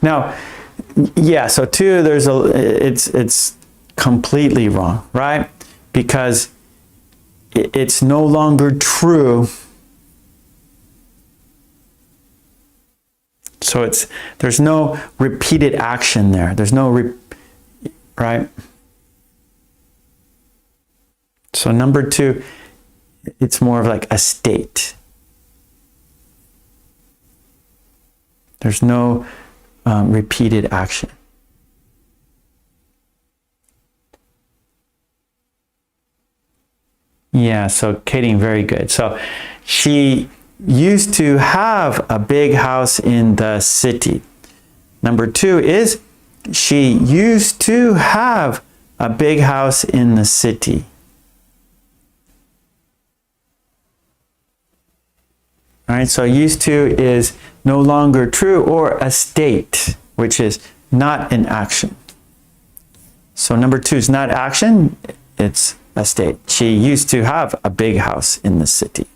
A: Now, yeah, so 2, it's completely wrong, right? Because it's no longer true. So there's no repeated action there. There's no, right? So number 2, it's more of like a state. There's no repeated action. Yeah, so Katie, very good. So she used to have a big house in the city. Number 2 is she used to have a big house in the city. All right, so used to is no longer true, or a state, which is not an action. So number 2 is not action, it's a state. She used to have a big house in the city.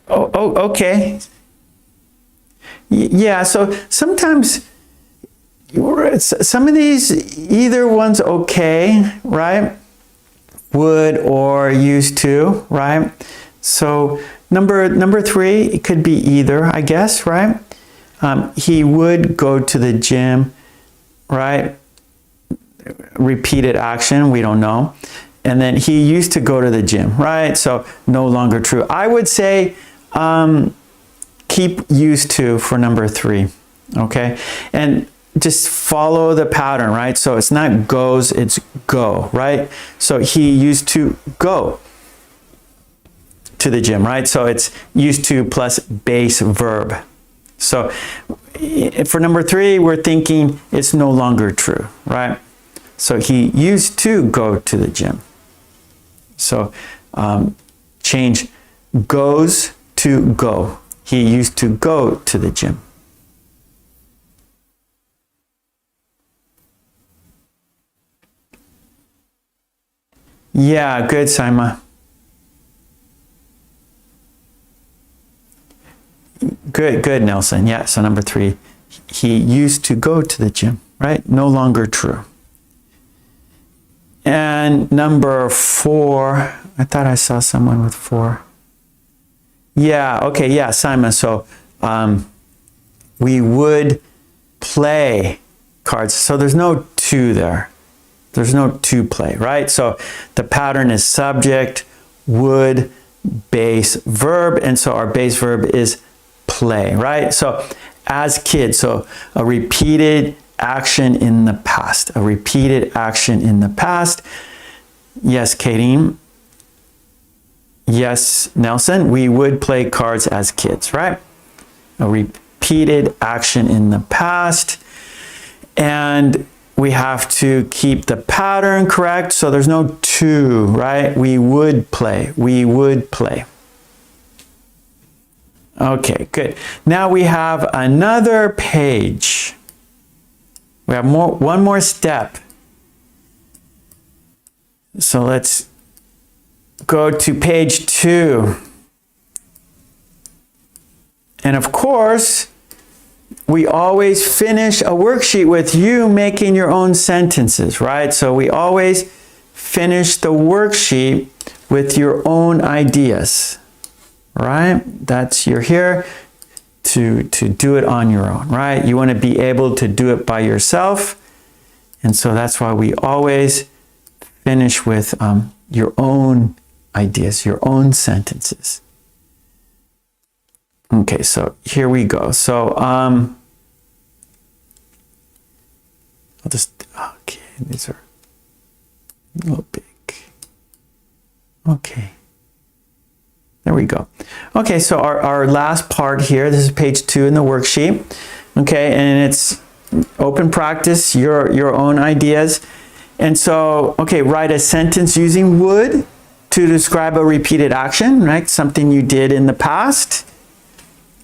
A: Oh, okay. Yeah, so sometimes some of these, either one's okay, right? Would or used to, right? So number 3, it could be either, I guess, right? He would go to the gym, right? Repeated action, we don't know. And then he used to go to the gym, right? So no longer true. I would say keep used to for number 3, okay? And just follow the pattern, right? So it's not goes, it's go, right? So he used to go to the gym, right? So it's used to plus base verb. So for number 3, we're thinking it's no longer true, right? So he used to go to the gym. So change goes to go. He used to go to the gym. Yeah, good, Saima. Good, Nelson. Yeah, so number 3, he used to go to the gym, right? No longer true. And number 4, I thought I saw someone with 4. Yeah, okay, yeah, Simon. So we would play cards. So there's no to there. There's no to play, right? So the pattern is subject, would, base verb. And so our base verb is play, right? So as kids, so a repeated action in the past, a repeated action in the past. Yes, Katie. Yes, Nelson, we would play cards as kids, right? A repeated action in the past. And we have to keep the pattern correct. So there's no to, right? We would play. We would play. Okay, good. Now we have another page. We have one more step. So let's go to page 2. And of course, we always finish a worksheet with you making your own sentences, right? So we always finish the worksheet with your own ideas, right? You're here to do it on your own, right? You want to be able to do it by yourself. And so that's why we always finish with your own ideas, your own sentences. Okay, so here we go. So I'll just, okay, these are a little big. Okay, there we go. Okay, so our last part here, this is page 2 in the worksheet. Okay, and it's open practice, your own ideas. And so, okay, write a sentence using would to describe a repeated action, right? Something you did in the past,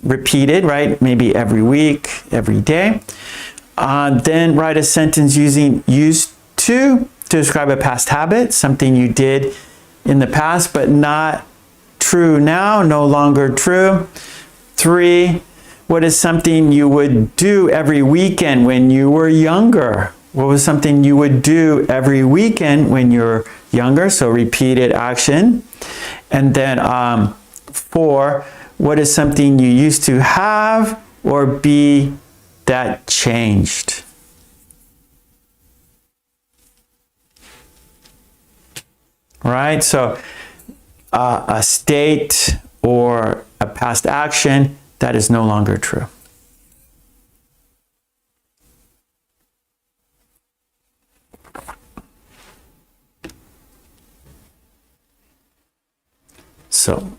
A: repeated, right? Maybe every week, every day. Then write a sentence using used to describe a past habit, something you did in the past, but not true now, no longer true. 3, what is something you would do every weekend when you were younger? What was something you would do every weekend when you're younger? So repeated action. And then 4, what is something you used to have or be that changed? Right? So a state or a past action that is no longer true. So,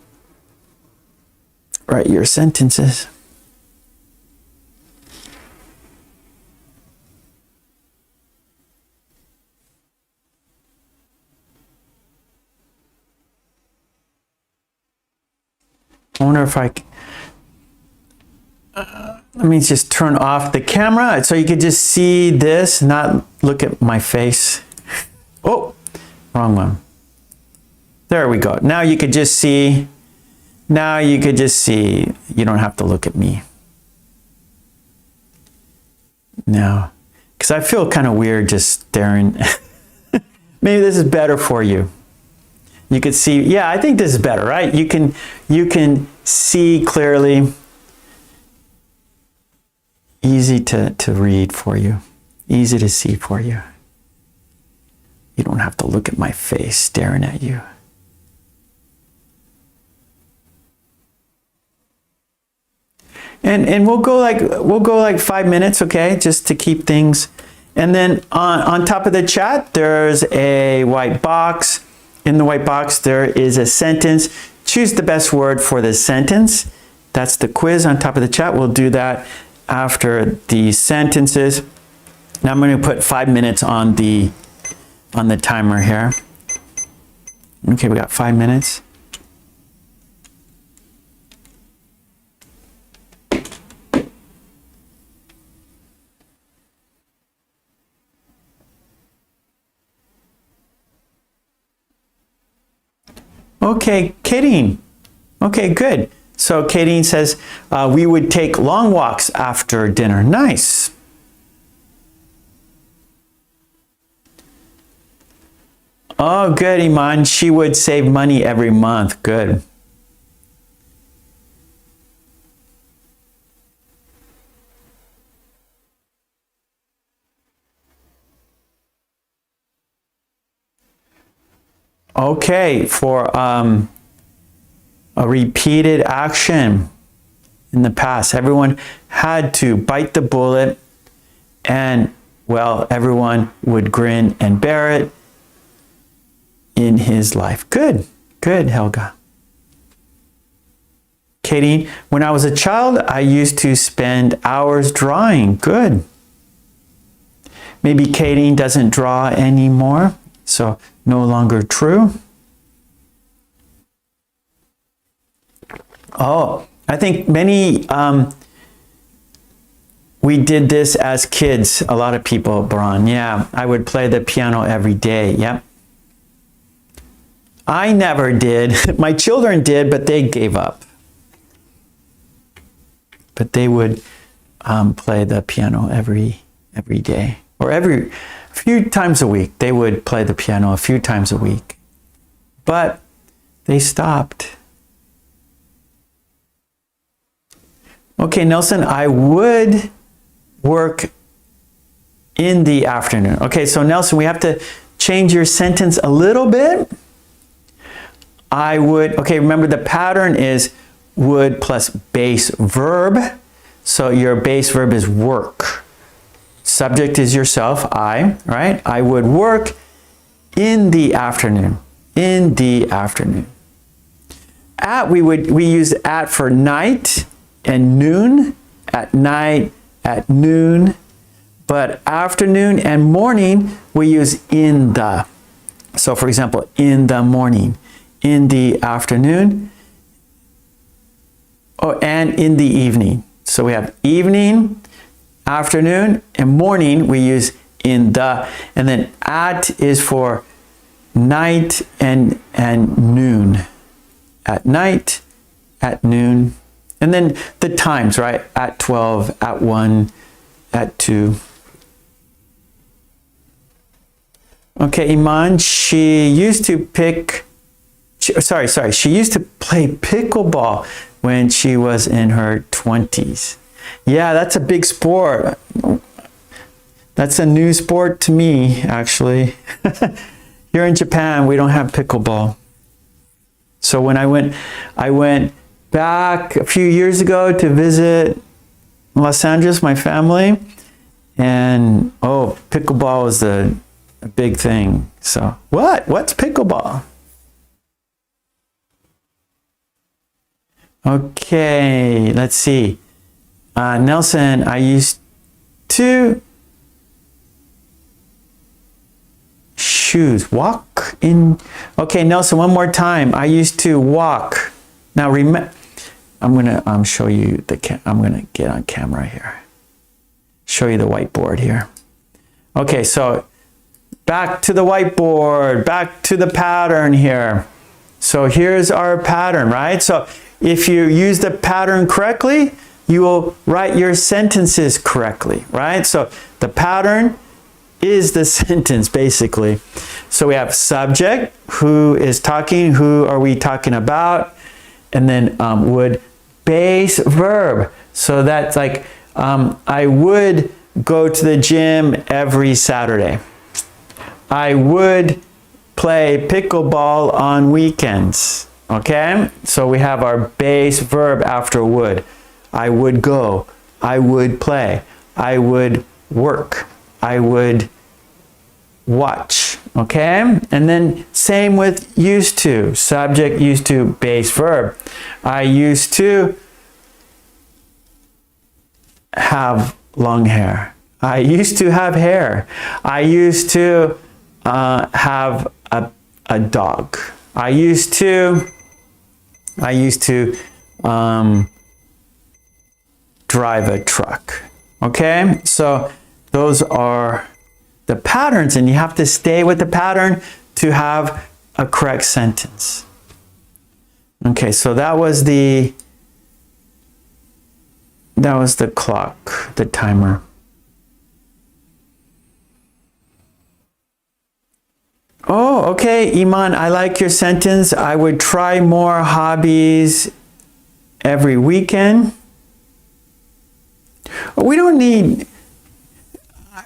A: write your sentences. I wonder if let me just turn off the camera so you could just see this, not look at my face. Oh, wrong one. There we go. Now you could just see, you don't have to look at me. Now, because I feel kind of weird just staring. Maybe this is better for you. You could see, yeah, I think this is better, right? You can see clearly. Easy to read for you. Easy to see for you. You don't have to look at my face staring at you. And we'll go like 5 minutes, okay, just to keep things. And then on top of the chat, there's a white box. In the white box, there is a sentence. Choose the best word for the sentence. That's the quiz on top of the chat. We'll do that after the sentences. Now I'm going to put 5 minutes on the timer here. Okay, we got 5 minutes. Okay, Kadeen. Okay, good. So Kadeen says, we would take long walks after dinner. Nice. Oh, good, Iman. She would save money every month. Good. Okay, for a repeated action in the past, everyone had to bite the bullet and, well, everyone would grin and bear it in his life. Good, good, Helga. Katie, when I was a child, I used to spend hours drawing. Good. Maybe Katie doesn't draw anymore, so no longer true. Oh, I think many, we did this as kids. A lot of people, Braun. Yeah, I would play the piano every day. Yep. I never did. My children did, but they gave up. But they would play the piano every day, or a few times a week. They would play the piano a few times a week, but they stopped. Okay, Nelson, I would work in the afternoon. Okay, so Nelson, we have to change your sentence a little bit. I would, okay, remember the pattern is would plus base verb. So your base verb is work. Subject is yourself, I, right? I would work in the afternoon. In the afternoon. We use at for night and noon. At night, at noon. But afternoon and morning, we use in the. So for example, in the morning, in the afternoon, and in the evening. So we have evening, afternoon, and morning, we use in the. And then at is for night and noon. At night, at noon. And then the times, right? At 12, at 1, at 2. Okay, Iman, she used to play pickleball when she was in her 20s. Yeah, that's a big sport. That's a new sport to me, actually. Here in Japan, we don't have pickleball. So when I went back a few years ago to visit Los Angeles, my family, and pickleball was a big thing. So what's pickleball? Okay, let's see. Nelson, I used to walk in. Okay, Nelson, one more time. I used to walk. Now I'm gonna show you I'm gonna get on camera here. Show you the whiteboard here. Okay, so back to the whiteboard, back to the pattern here. So here's our pattern, right? So if you use the pattern correctly, you will write your sentences correctly, right? So the pattern is the sentence, basically. So we have subject, who is talking, who are we talking about? And then would, base verb. So that's like, I would go to the gym every Saturday. I would play pickleball on weekends. Okay? So we have our base verb after would. I would go. I would play. I would work. I would watch. Okay? And then same with used to. Subject, used to, base verb. I used to have long hair. I used to have hair. I used to have a dog. I used to drive a truck. Okay? So those are the patterns, and you have to stay with the pattern to have a correct sentence. Okay, so that was the clock, the timer. Oh, okay, Iman, I like your sentence. I would try more hobbies every weekend. We don't need,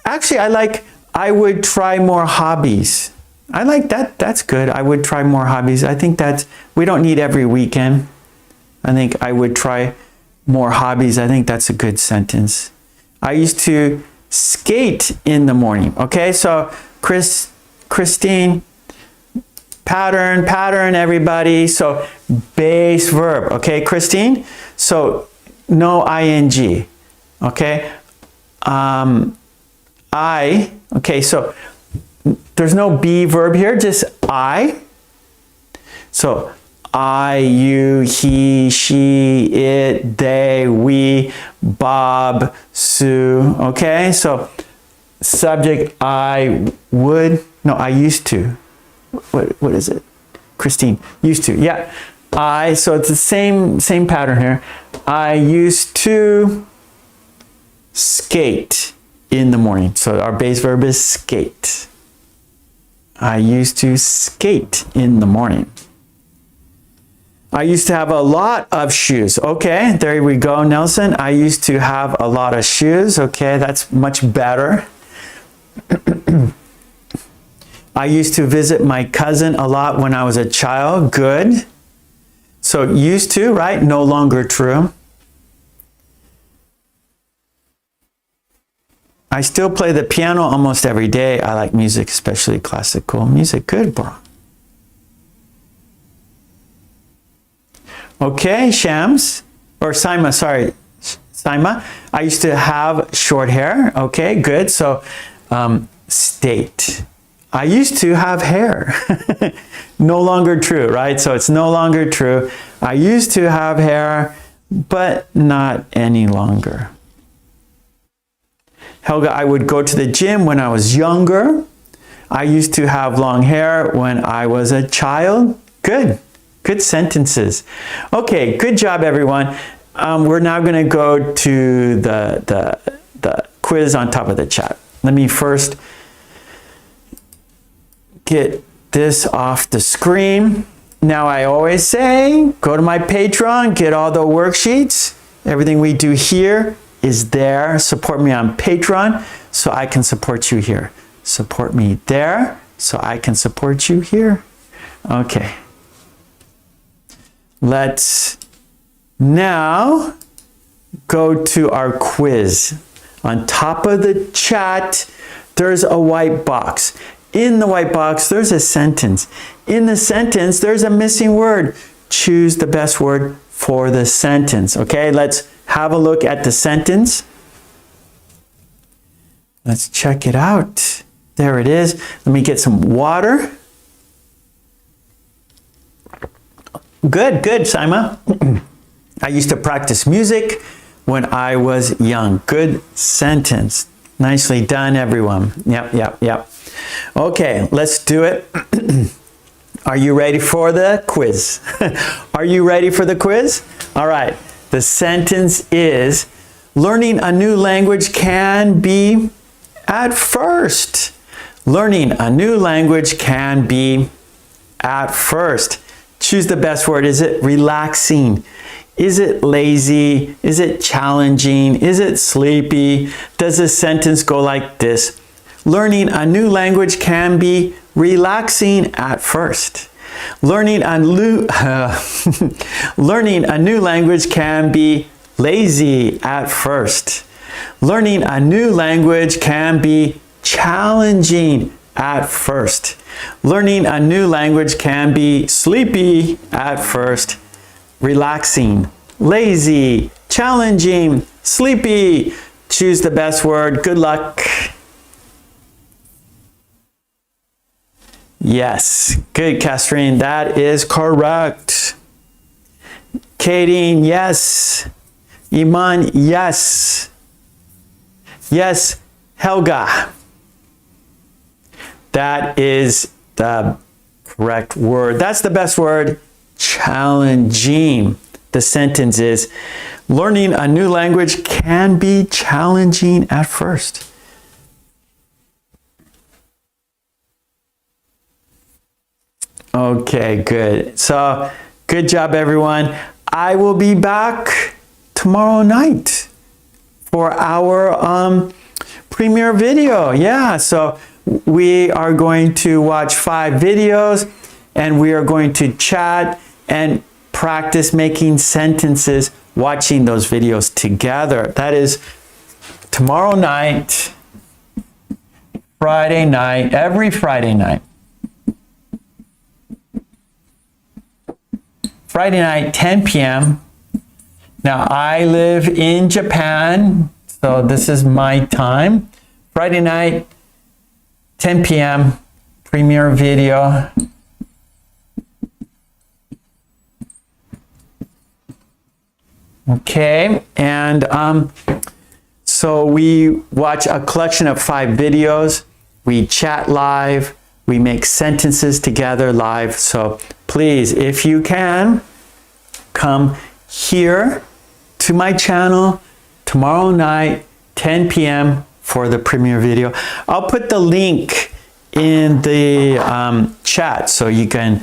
A: actually, I would try more hobbies. I like that. That's good. I would try more hobbies. I think we don't need every weekend. I think I would try more hobbies. I think that's a good sentence. I used to skate in the morning. Okay, so Christine, pattern, everybody. So base verb. Okay, Christine? So no ing. Okay? Okay, so there's no be verb here, just I. So I, you, he, she, it, they, we, Bob, Sue. Okay, so subject I would, no, I used to. What is it? Christine, used to. Yeah, so it's the same pattern here. I used to skate in the morning. So our base verb is skate. I used to skate in the morning. I used to have a lot of shoes. Okay, there we go, Nelson. I used to have a lot of shoes. Okay, that's much better. I used to visit my cousin a lot when I was a child. Good. So used to, right? No longer true. I still play the piano almost every day. I like music, especially classical music. Good, bro. Okay, Shams, or Saima, sorry. Saima, I used to have short hair. Okay, good. So state, I used to have hair. No longer true, right? So it's no longer true. I used to have hair, but not any longer. Helga, I would go to the gym when I was younger. I used to have long hair when I was a child. Good. Good sentences. Okay, good job, everyone. We're now going to go to the quiz on top of the chat. Let me first get this off the screen. Now, I always say, go to my Patreon, get all the worksheets. Everything we do here is there. Support me on Patreon so I can support you here. Support me there so I can support you here. Okay. Let's now go to our quiz. On top of the chat, there's a white box. In the white box, there's a sentence. In the sentence, there's a missing word. Choose the best word for the sentence. Okay, let's have a look at the sentence. Let's check it out. There it is. Let me get some water. Good, good, Saima. I used to practice music when I was young. Good sentence. Nicely done, everyone. Yep. Okay, let's do it. Are you ready for the quiz? Are you ready for the quiz? All right. The sentence is, learning a new language can be at first. Learning a new language can be at first. Choose the best word. Is it relaxing? Is it lazy? Is it challenging? Is it sleepy? Does the sentence go like this? Learning a new language can be relaxing at first. Learning a new language can be lazy at first. Learning a new language can be challenging at first. Learning a new language can be sleepy at first. Relaxing, lazy, challenging, sleepy. Choose the best word. Good luck. Yes, good, Catherine. That is correct. Katie, yes. Iman, yes. Yes, Helga. That is the correct word. That's the best word. Challenging. The sentence is, learning a new language can be challenging at first. Okay, good. So, good job, everyone. I will be back tomorrow night for our premiere video. Yeah, so we are going to watch 5 videos and we are going to chat and practice making sentences watching those videos together. That is tomorrow night, Friday night, every Friday night. Friday night, 10 p.m. Now, I live in Japan, so this is my time. Friday night, 10 p.m., premiere video. Okay, and so we watch a collection of 5 videos. We chat live. We make sentences together live. So please, if you can, come here to my channel tomorrow night, 10 p.m. for the premiere video. I'll put the link in the chat so you can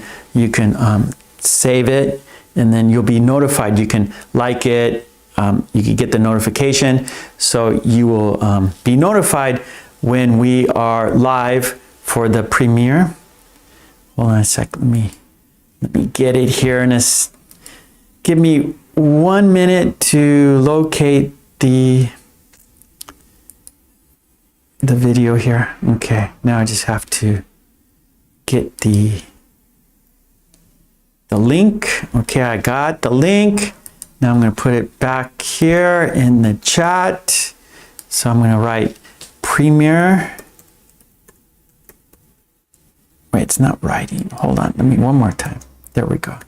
A: save it and then you'll be notified. You can like it. You can get the notification so you will be notified when we are live for the premiere. Hold on a sec. Let me get it here in a. Give me 1 minute to locate the video here. Okay, now I just have to get the link. Okay, I got the link. Now I'm going to put it back here in the chat. So I'm going to write Premiere. Wait, it's not writing. Hold on. Let me one more time. There we go.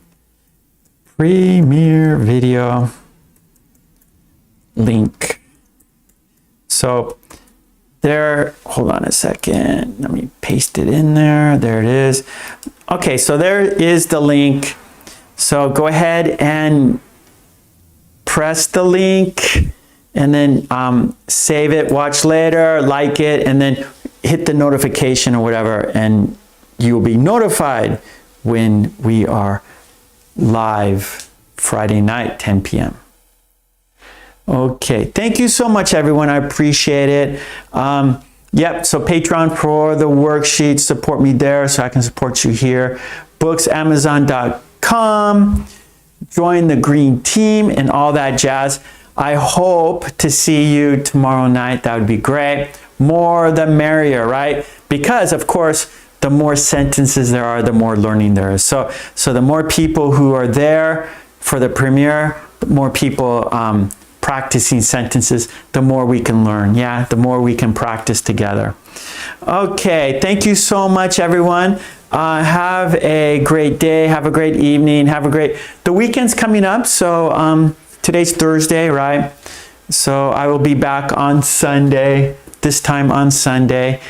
A: Premiere video link. So there, hold on a second. Let me paste it in there. There it is. Okay, so there is the link. So go ahead and press the link and then save it, watch later, like it, and then hit the notification or whatever, and you'll be notified when we are live Friday night, 10 p.m. Okay, thank you so much, everyone. I appreciate it. Yep, so Patreon for the worksheets, support me there so I can support you here. Books, Amazon.com, join the green team and all that jazz. I hope to see you tomorrow night. That would be great. More the merrier, right? Because, of course, the more sentences there are, the more learning there is. So the more people who are there for the premiere, the more people practicing sentences, the more we can learn. Yeah, the more we can practice together. Okay, thank you so much, everyone. Have a great day. Have a great evening. The weekend's coming up. So today's Thursday, right? So I will be back on Sunday, this time on Sunday.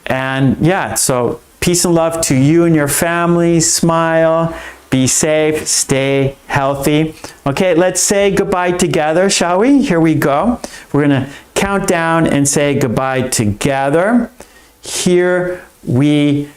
A: And yeah, so peace and love to you and your family. Smile. Be safe, stay healthy. Okay, let's say goodbye together, shall we? Here we go. We're gonna count down and say goodbye together. Here we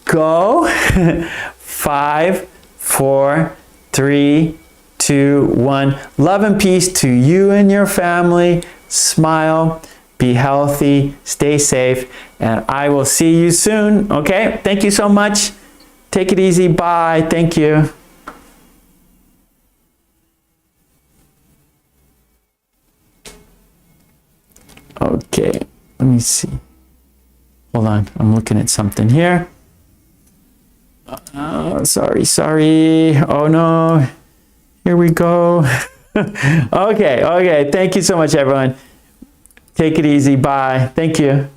A: go. 5, 4, 3, 2, 1. Love and peace to you and your family. Smile, be healthy, stay safe, and I will see you soon. Okay, thank you so much. Take it easy. Bye. Thank you. Okay, let me see. Hold on. I'm looking at something here. Sorry. Oh no. Here we go. Okay. Thank you so much, everyone. Take it easy. Bye. Thank you.